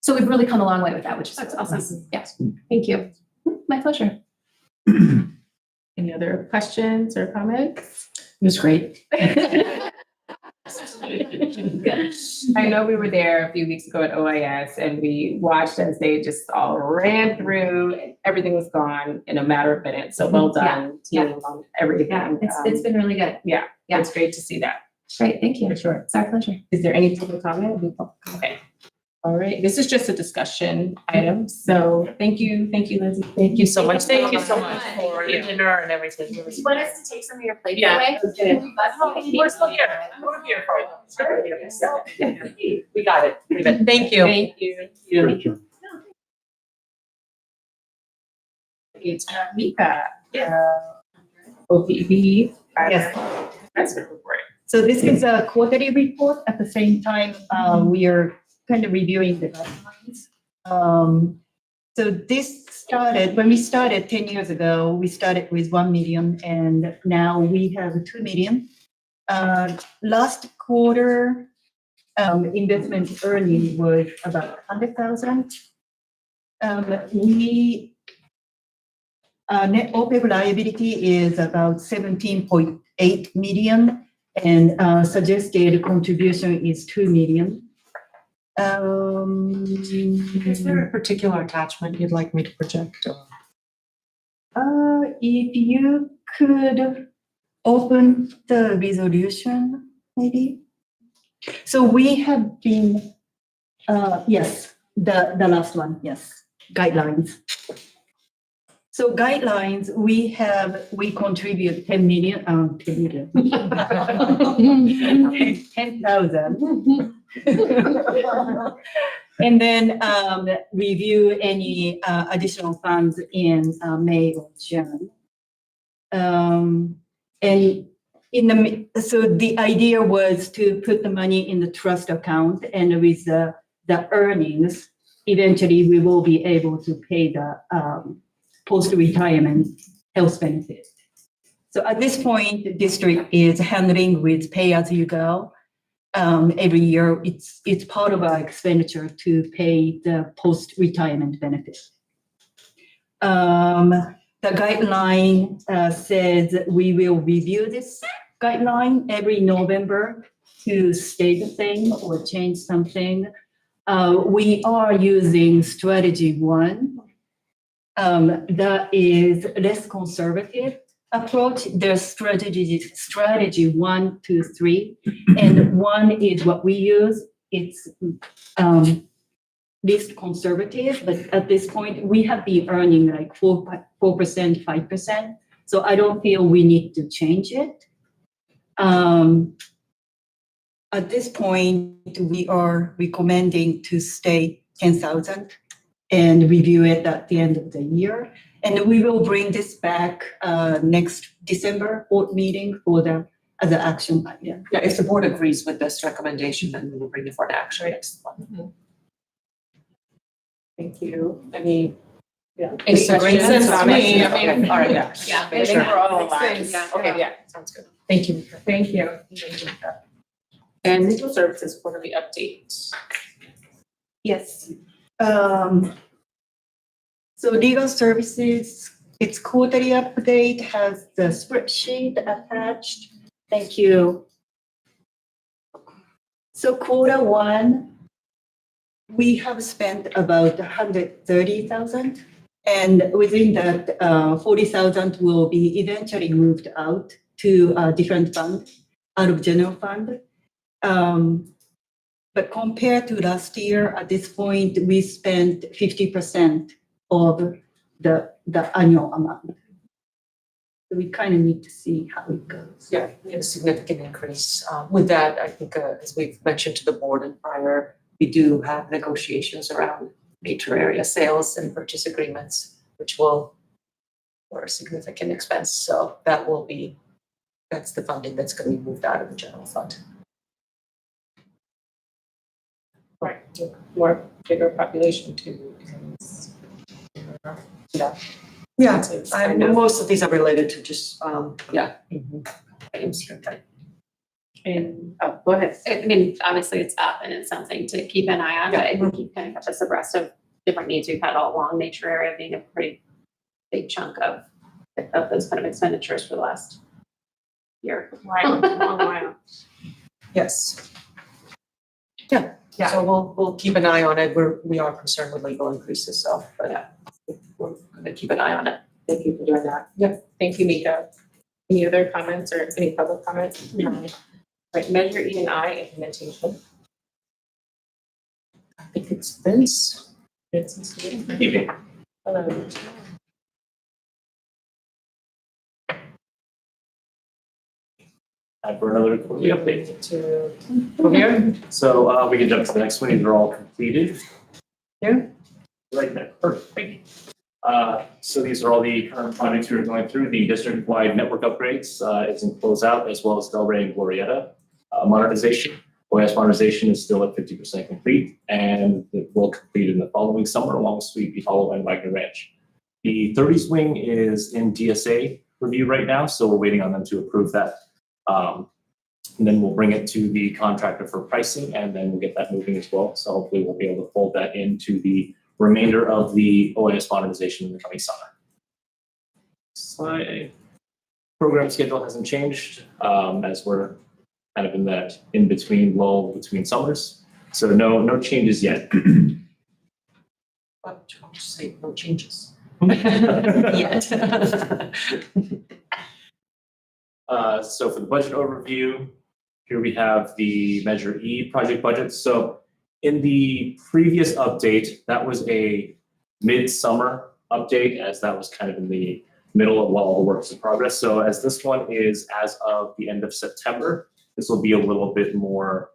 So we've really come a long way with that, which is awesome. Yes, thank you. My pleasure. Any other questions or comments? It was great. I know we were there a few weeks ago at OIS and we watched as they just all ran through and everything was gone in a matter of minutes. So well done, team, on everything. Yeah, it's been really good. Yeah, it's great to see that. Great, thank you. For sure. It's our pleasure. Is there any public comment? Okay. All right, this is just a discussion item. So thank you, Lindsay. Thank you so much. Thank you so so much much. for the dinner and everything. It was You want us to take some of your plate Yeah, away? okay. We're still here. We're here for you. We got it. Thank you. Thank you. It's Mika. OPB. Yes. That's a report. So this is a quarterly report. At the same time, we are kind of reviewing the guidelines. So this started, when we started 10 years ago, we started with 1 million and now we have 2 million. Last quarter, investment earning was about 100,000. Net OPEB liability is about 17.8 million. And suggested contribution is 2 million. Is there a particular attachment you'd like me to project? If you could open the resolution, maybe. So we have been, yes, the last one, yes, guidelines. So guidelines, we contribute 10 million, 10,000. And then review any additional funds in May or June. And so the idea was to put the money in the trust account, and with the earnings, eventually we will be able to pay the post-retirement health benefit. So at this point, the district is handling with pay-as-you-go. Every year, it's part of our expenditure to pay the post-retirement benefit. The guideline says we will review this guideline every November to stay the same or change something. We are using strategy 1. That is less conservative approach. There's strategy 1, 2, 3, and 1 is what we use. It's least conservative, but at this point we have been earning like 4%, 5%. So I don't feel we need to change it. At this point, we are recommending to stay 10,000 and review it at the end of the year. And we will bring this back next December board meeting for the other action item. Yeah, if the board agrees with this recommendation, then we will bring it for an action next month. Thank you. Any Makes great questions? sense to me. Okay, Okay, all right, yeah. Yeah, Make I think sure. we're all Makes aligned. sense. Yeah. Okay, yeah, sounds good. Thank you. Thank you. And legal services quarterly update. Yes. So legal services, its quarterly update has the spreadsheet attached. Thank you. So quarter 1, we have spent about 130,000, and within that, 40,000 will be eventually moved out to a different fund, out of general fund. But compared to last year, at this point, we spent 50% of the annual amount. So we kind of need to see how it goes. Yeah, we had a significant increase. With that, I think, as we've mentioned to the board and prior, we do have negotiations around major area sales and purchase agreements, which will, for a significant expense. So that's the funding that's going to be moved out of the general fund. Right, more bigger population too. Yeah. Yeah, It's I kind of- most of these are related to just, Yeah. items here. And, oh, go ahead. I mean, obviously it's up and it's something to keep an eye on, but I think you've kind of kept us abreast of different needs we've had all along, nature area being a pretty big chunk of those kind of expenditures for the last year. Right, long while. Yes. Yeah, so we'll keep an eye on it. We are concerned with legal increases, so, but Yeah. we're gonna keep an eye on it. Thank you for doing that. Yeah, thank you, Mika. Any other comments or any public comments? No. Right, Measure E and I implementation. I think it's Vince. Evening. Hello. Time for another quarterly update. To, over here? So we can jump to the next one. These are all completed. Yeah. Right there. Perfect. Thank you. So these are all the current projects we are going through. The district-wide network upgrades is in closeout, as well as Delray and Glorieta modernization. OS modernization is still at 50% complete, and it will complete in the following summer along with Sweet Hollow and Wagner Ranch. The 30s wing is in DSA review right now, so we're waiting on them to approve that. And then we'll bring it to the contractor for pricing, and then we'll get that moving as well. So hopefully we'll be able to fold that into the remainder of the OS modernization in the coming summer. Slide. Program schedule hasn't changed as we're kind of in that in-between lull between summers. So no changes yet. I'll just say no changes. Yet. So for the budget overview, here we have the Measure E project budget. So in the previous update, that was a mid-summer update, as that was kind of in the middle of all the works in progress. So as this one is as of the end of September, this will be a little bit more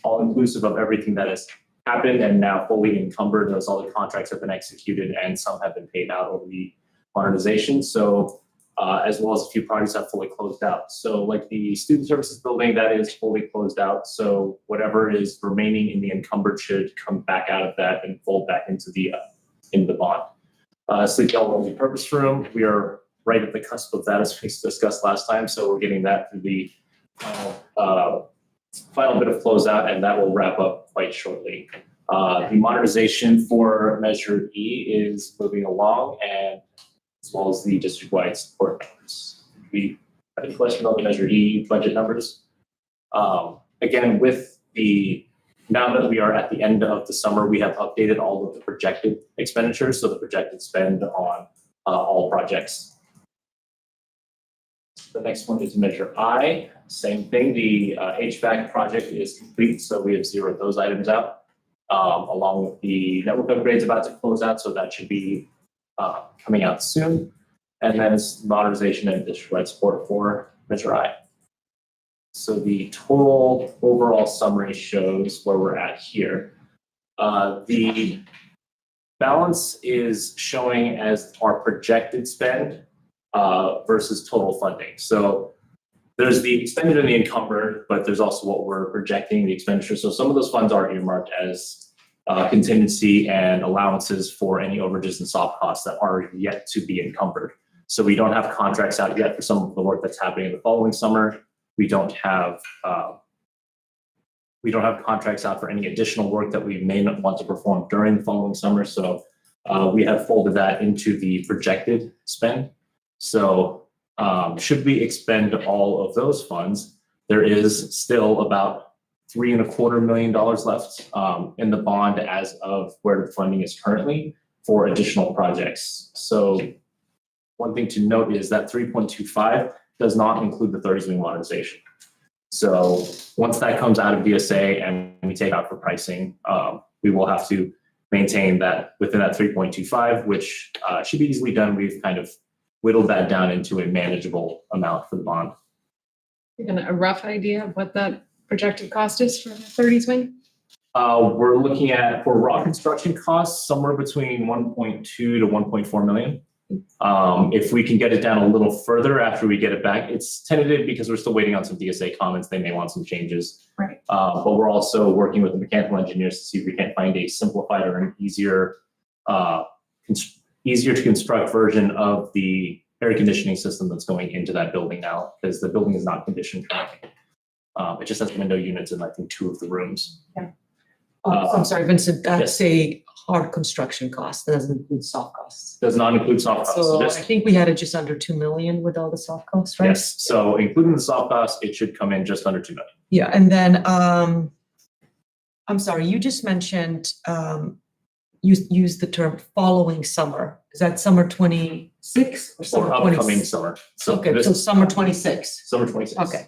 all-inclusive of everything that has happened and now fully encumbered, as all the contracts have been executed and some have been paid out over the modernization. So as well as a few projects have fully closed out. So like the student services building, that is fully closed out. So whatever is remaining in the encumbered should come back out of that and fold back into the bond. Sleepy Hollow multi-purpose room, we are right at the cusp of that, as we discussed last time. So we're getting that through the final bit of closeout, and that will wrap up quite shortly. The modernization for Measure E is moving along, and as well as the district-wide support numbers. We have a question on the Measure E budget numbers. Again, now that we are at the end of the summer, we have updated all of the projected expenditures, so the projected spend on all projects. The next one is Measure I. Same thing, the HVAC project is complete, so we have zeroed those items out, along with the network upgrades about to close out, so that should be coming out soon. And then it's modernization and district-wide support for Measure I. So the total overall summary shows where we're at here. The balance is showing as our projected spend versus total funding. So there's the expended and the encumbered, but there's also what we're projecting the expenditure. So some of those funds are earmarked as contingency and allowances for any overages and soft costs that are yet to be encumbered. So we don't have contracts out yet for some of the work that's happening in the following summer. We don't have contracts out for any additional work that we may not want to perform during the following summer. So we have folded that into the projected spend. So should we expend all of those funds, there is still about $3.25 million left in the bond as of where the funding is currently for additional projects. So one thing to note is that 3.25 does not include the 30s wing modernization. So once that comes out of DSA and we take out for pricing, we will have to maintain that within that 3.25, which should be easily done. We've kind of whittled that down into a manageable amount for the bond. A rough idea of what that projected cost is for the 30s wing? We're looking at, for raw construction costs, somewhere between 1.2 to 1.4 million. If we can get it down a little further after we get it back, it's tentative because we're still waiting on some DSA comments. They may want some changes. Right. But we're also working with the mechanical engineers to see if we can't find a simplified or an easier to construct version of the air conditioning system that's going into that building now, because the building is not conditioned currently. It just has window units in, I think, 2 of the rooms. Yeah. I'm sorry, Vincent, that's yes. a hard construction cost, that doesn't include soft costs. Does not include soft costs. So I Just- think we had it just under 2 million with all the soft costs, right? Yes, so including the soft costs, it should come in just under 2 million. Yeah, and then, I'm sorry, you just mentioned, you used the term following summer. Is that summer 26 or summer Or 26? upcoming summer. So Okay, this- so summer 26. Summer 26. Okay.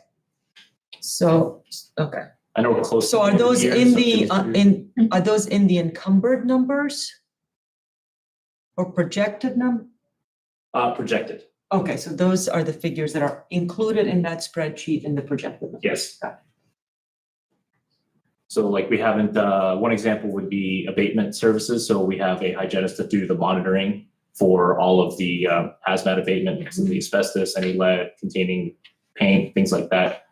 So, okay. I know we're close. So to are the end of those year, in so the, it was- are those in the encumbered numbers? Or projected projected, Okay, so those are the figures that are included in that spreadsheet in the projected numbers. yes. Got it. So like we haven't, one example would be abatement services. So we have a hygienist to do the monitoring for all of the hazmat abatement, because of the asbestos, any lead containing paint, things like that.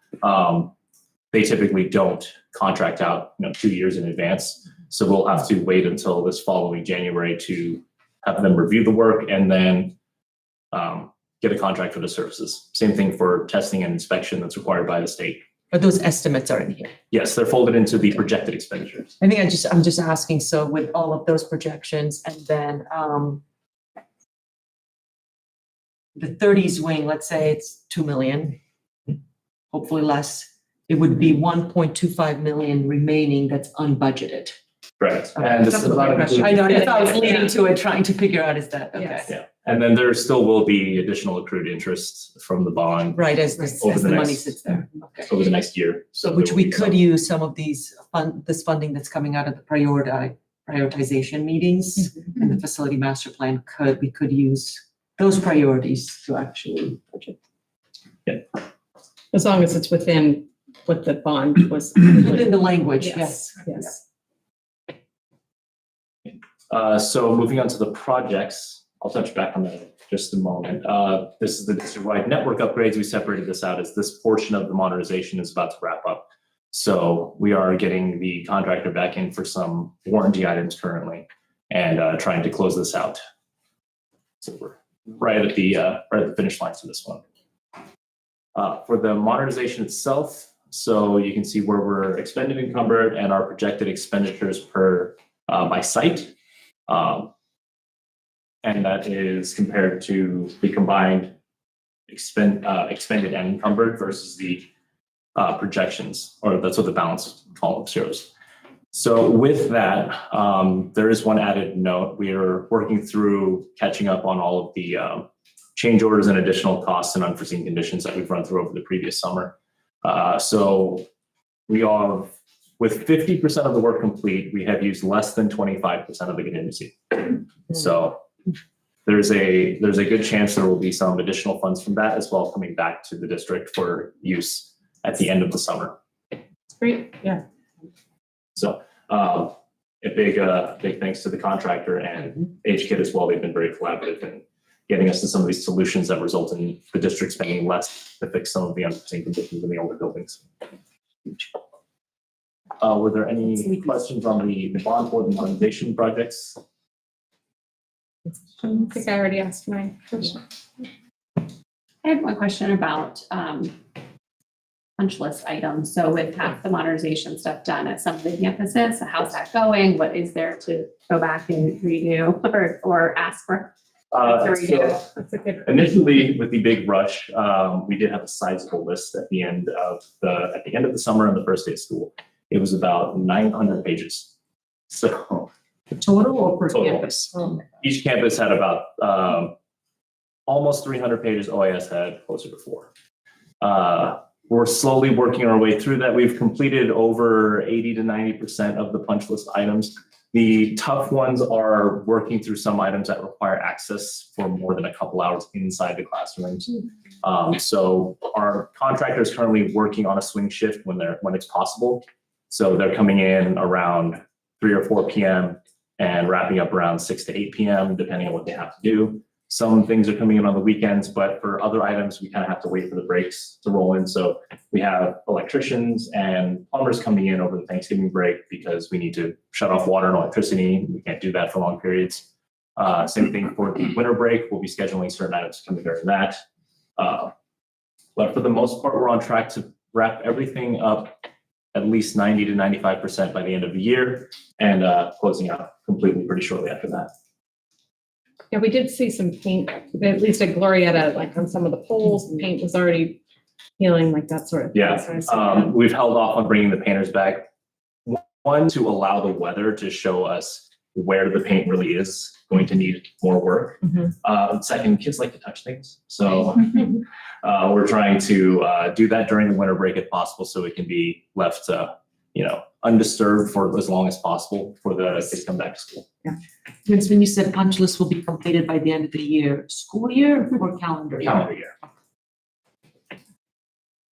They typically don't contract out, 2 years in advance. So we'll have to wait until this following January to have them review the work and then get a contract for the services. Same thing for testing and inspection that's required by the state. But those estimates are in here. Yes, they're folded into the projected expenditures. I think I'm just asking, so with all of those projections and then, the 30s wing, let's say it's 2 million, hopefully less, it would be 1.25 million remaining that's unbudgeted. Correct. Okay. And this That's is my not question. I know, if I was leading to it, trying to figure out is that, okay. Yeah, and then there still will be additional accrued interest from the bond. Right, as over the money next- sits there. Okay. Over the next year. So which there we will be could some. use some of these this funding that's coming out of the prioritization meetings and the facility master plan we could use those priorities to actually budget. As long as it's within what the bond was. Within the language, yes. Yes. So moving on to the projects, I'll touch back on that in just a moment. This is the district-wide network upgrades. We separated this out as this portion of the modernization is about to wrap up. So we are getting the contractor back in for some warranty items currently and trying to close this out. So we're right at the finish line for this one. For the modernization itself, so you can see where we're expended encumbered and our projected expenditures per by site. And that is compared to the combined expended and encumbered versus the projections, or that's what the balance column shows. So with that, there is one added note. We are working through catching up on all of the change orders and additional costs and unforeseen conditions that we've run through over the previous summer. So we are, with 50% of the work complete, we have used less than 25% of the contingency. So there's a good chance there will be some additional funds from that as well coming back to the district for use at the end of the summer. Great, yeah. So a big thanks to the contractor and HKIT as well. They've been very collaborative in getting us to some of these solutions that result in the district spending less to fix some of the unforeseen conditions in the older buildings. Were there any questions on the bond for the modernization projects? I think I already asked my question. I had one question about punch list items. So with half the modernization stuff done at some of the campuses, how's that going? What is there to go back and redo or ask for? Initially, with the big rush, we did have a sizable list at the end of the summer and the first day of school. It was about 900 pages. So Total or per Total. campus? each campus had about almost 300 pages. OIS had closer to 4. We're slowly working our way through that. We've completed over 80 to 90% of the punch list items. The tough ones are working through some items that require access for more than a couple hours inside the classrooms. So our contractor is currently working on a swing shift when it's possible. So they're coming in around 3 or 4 p.m. and wrapping up around 6 to 8 p.m. depending on what they have to do. Some things are coming in on the weekends, but for other items, we kind of have to wait for the breaks to roll in. So we have electricians and plumbers coming in over the Thanksgiving break because we need to shut off water and electricity. We can't do that for long periods. Same thing for the winter break. We'll be scheduling certain items coming during that. But for the most part, we're on track to wrap everything up at least 90 to 95% by the end of the year and closing out completely pretty shortly after that. Yeah, we did see some paint, at least at Glorietta, like on some of the poles, the paint was already peeling, like that sort of thing. So I saw that. We've held off on bringing the painters back. One, to allow the weather to show us where the paint really is going to need more work. Second, kids like to touch things. So we're trying to do that during the winter break if possible, so it can be left, undisturbed for as long as possible before the kids come back to school. Yeah. Vince, when you said punch list will be completed by the end of the year, school year or calendar year? Calendar year.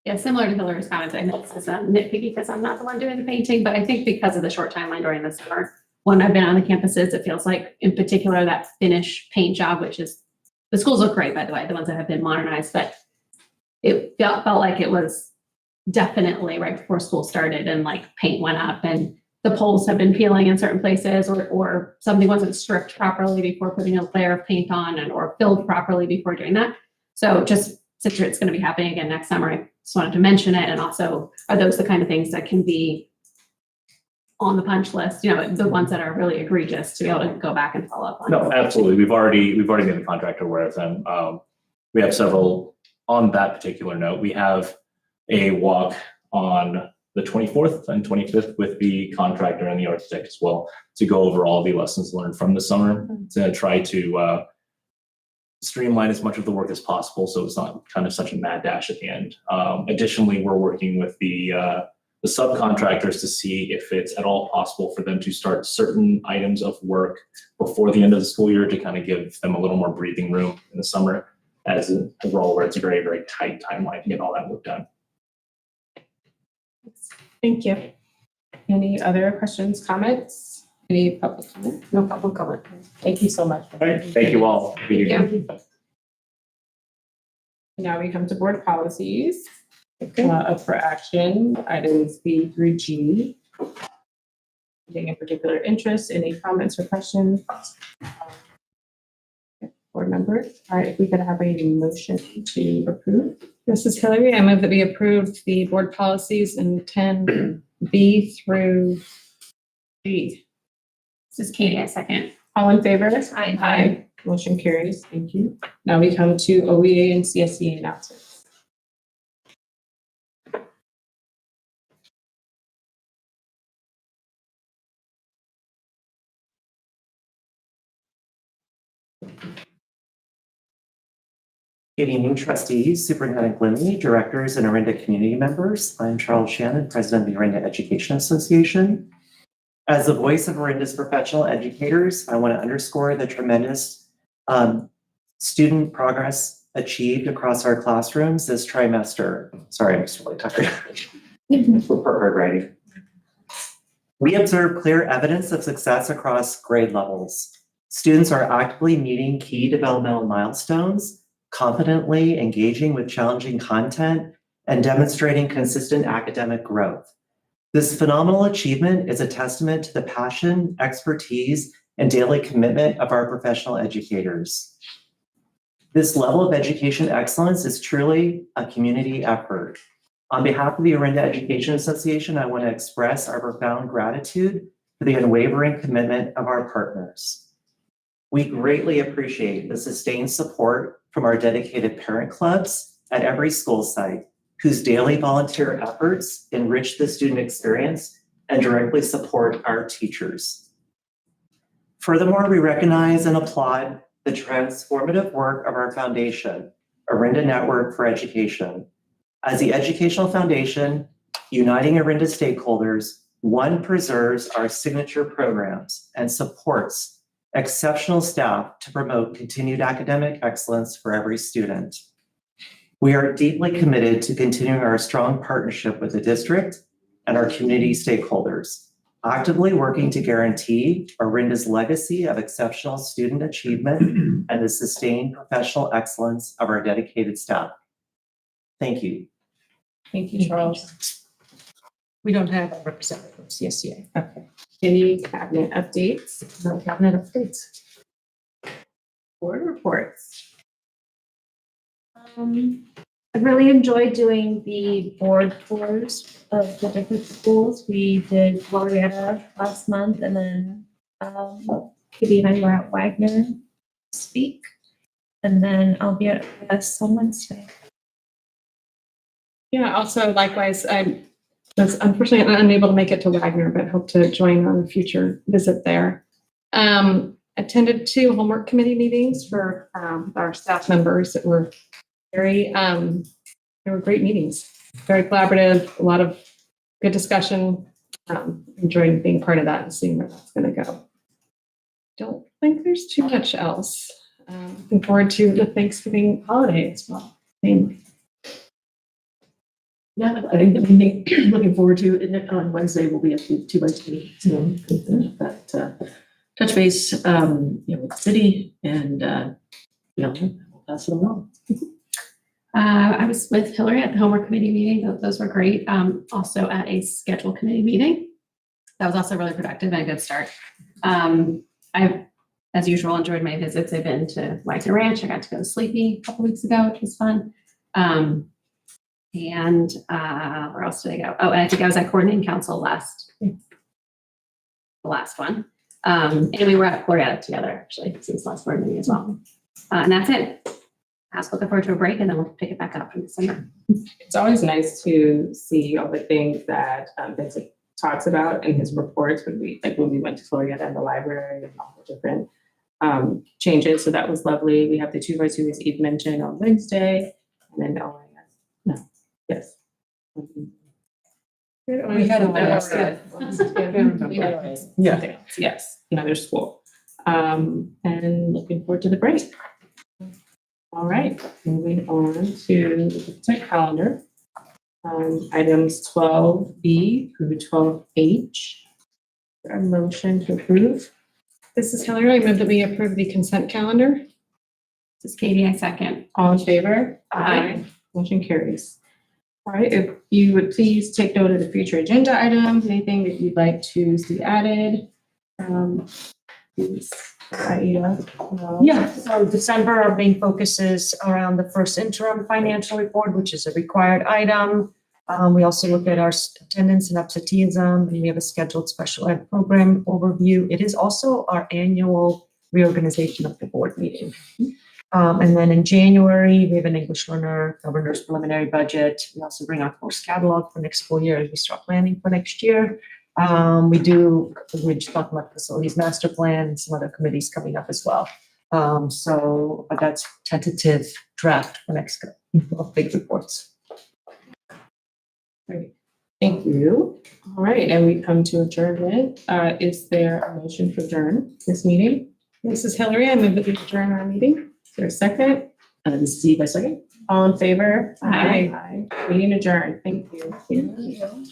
Yeah, similar to Hillary's comments, I know this is nitpicky because I'm not the one doing the painting, but I think because of the short timeline during the summer, when I've been on the campuses, it feels like in particular that finish paint job, which is, the schools look great, by the way, the ones that have been modernized, but it felt like it was definitely right before school started and like paint went up and the poles have been peeling in certain places or something wasn't stripped properly before putting a layer of paint on or filled properly before doing that. So just since it's going to be happening again next summer, I just wanted to mention it. And also, are those the kind of things that can be on the punch list, the ones that are really egregious to be able to go back and follow up on? No, absolutely. We've already made the contractor aware of them. We have several on that particular note. We have a walk on the 24th and 25th with the contractor and the architect as well to go over all the lessons learned from the summer to try to streamline as much of the work as possible so it's not kind of such a mad dash at the end. Additionally, we're working with the subcontractors to see if it's at all possible for them to start certain items of work before the end of the school year to kind of give them a little more breathing room in the summer as a role where it's a very, very tight timeline to get all that work done. Thank you. Any other questions, comments? Any public comment? No public comment. Thank you so much. All right, thank you all. Now we come to board policies. Up for action, items B through G. Anything in particular interest, any comments or questions? Board members, all right, if we could have a motion to approve. This is Hillary. I move that we approve the board policies in 10B through G. This is Katie, a second. All in favor? Aye. Motion carries. Thank you. Now we come to OEA and CSE announcements. Good evening, trustees, Superintendent Glimmy, directors, and Orinda community members. I'm Charles Shannon, president of the Orinda Education Association. As the voice of Orinda's professional educators, I want to underscore the tremendous student progress achieved across our classrooms this trimester. Sorry, I'm just really tired. Prepared writing. We observe clear evidence of success across grade levels. Students are actively meeting key developmental milestones, confidently engaging with challenging content, and demonstrating consistent academic growth. This phenomenal achievement is a testament to the passion, expertise, and daily commitment of our professional educators. This level of education excellence is truly a community effort. On behalf of the Orinda Education Association, I want to express our profound gratitude for the unwavering commitment of our partners. We greatly appreciate the sustained support from our dedicated parent clubs at every school site, whose daily volunteer efforts enrich the student experience and directly support our teachers. Furthermore, we recognize and applaud the transformative work of our foundation, Orinda Network for Education. As the educational foundation, uniting Orinda stakeholders, one preserves our signature programs and supports exceptional staff to promote continued academic excellence for every student. We are deeply committed to continuing our strong partnership with the district and our community stakeholders. actively working to guarantee Orinda's legacy of exceptional student achievement and the sustained professional excellence of our dedicated staff. Thank you. Thank you, Charles. We don't have a representative from CSCA. Okay. Any cabinet updates? No cabinet updates. Board reports. I really enjoyed doing the board tours of the different schools. We did Glorietta last month, and then Kitty and I were at Wagner this week. And then I'll be at OS on Wednesday. Yeah, also likewise, I was unfortunately unable to make it to Wagner, but hope to join on a future visit there. Attended 2 homework committee meetings for our staff members that were they were great meetings, very collaborative, a lot of good discussion. Enjoying being part of that and seeing where that's going to go. Don't think there's too much else. Looking forward to the Thanksgiving holiday as well. Yeah, I think the meeting, looking forward to it. On Wednesday, we'll be at the 2x2. So touch base, with the city and, we'll pass it along. I was with Hillary at the homework committee meeting. Those were great. Also at a schedule committee meeting. That was also really productive and a good start. I've, as usual, enjoyed my visits. I've been to Wagner Ranch. I got to go to Sleepy a couple weeks ago, which was fun. And where else did I go? Oh, and I think I was at coordinating council the last one. And we were at Glorietta together, actually, since last board meeting as well. And that's it. I was looking forward to a break, and then we'll pick it back up in December. It's always nice to see all the things that Vincent talks about in his reports when we went to Florida and the library and all the different changes. So that was lovely. We have the 2x2 as Eve mentioned on Wednesday, and then We had yes, another school. And looking forward to the break. All right, moving on to the consent calendar. Items 12B through 12H. A motion to approve. This is Hillary. I move that we approve the consent calendar. This is Katie, I second. All in favor? Aye. Motion carries. All right, if you would please take note of the future agenda items, anything that you'd like to see added. Please, Aida. Yeah, so December, our main focus is around the first interim financial report, which is a required item. We also look at our attendance and absenteeism, and we have a scheduled special ed program overview. It is also our annual reorganization of the board meeting. And then in January, we have an English learner, governor's preliminary budget. We also bring our course catalog for next school year as we start planning for next year. We just talked about facilities master plan and some other committees coming up as well. So that's tentative draft for next big reports. Great. Thank you. All right, and we come to adjournment. Is there a motion to adjourn this meeting? This is Hillary. I move that we adjourn our meeting. Is there a second? This is Steve, I second. All in favor? Aye. Meeting adjourned. Thank you. Thank you.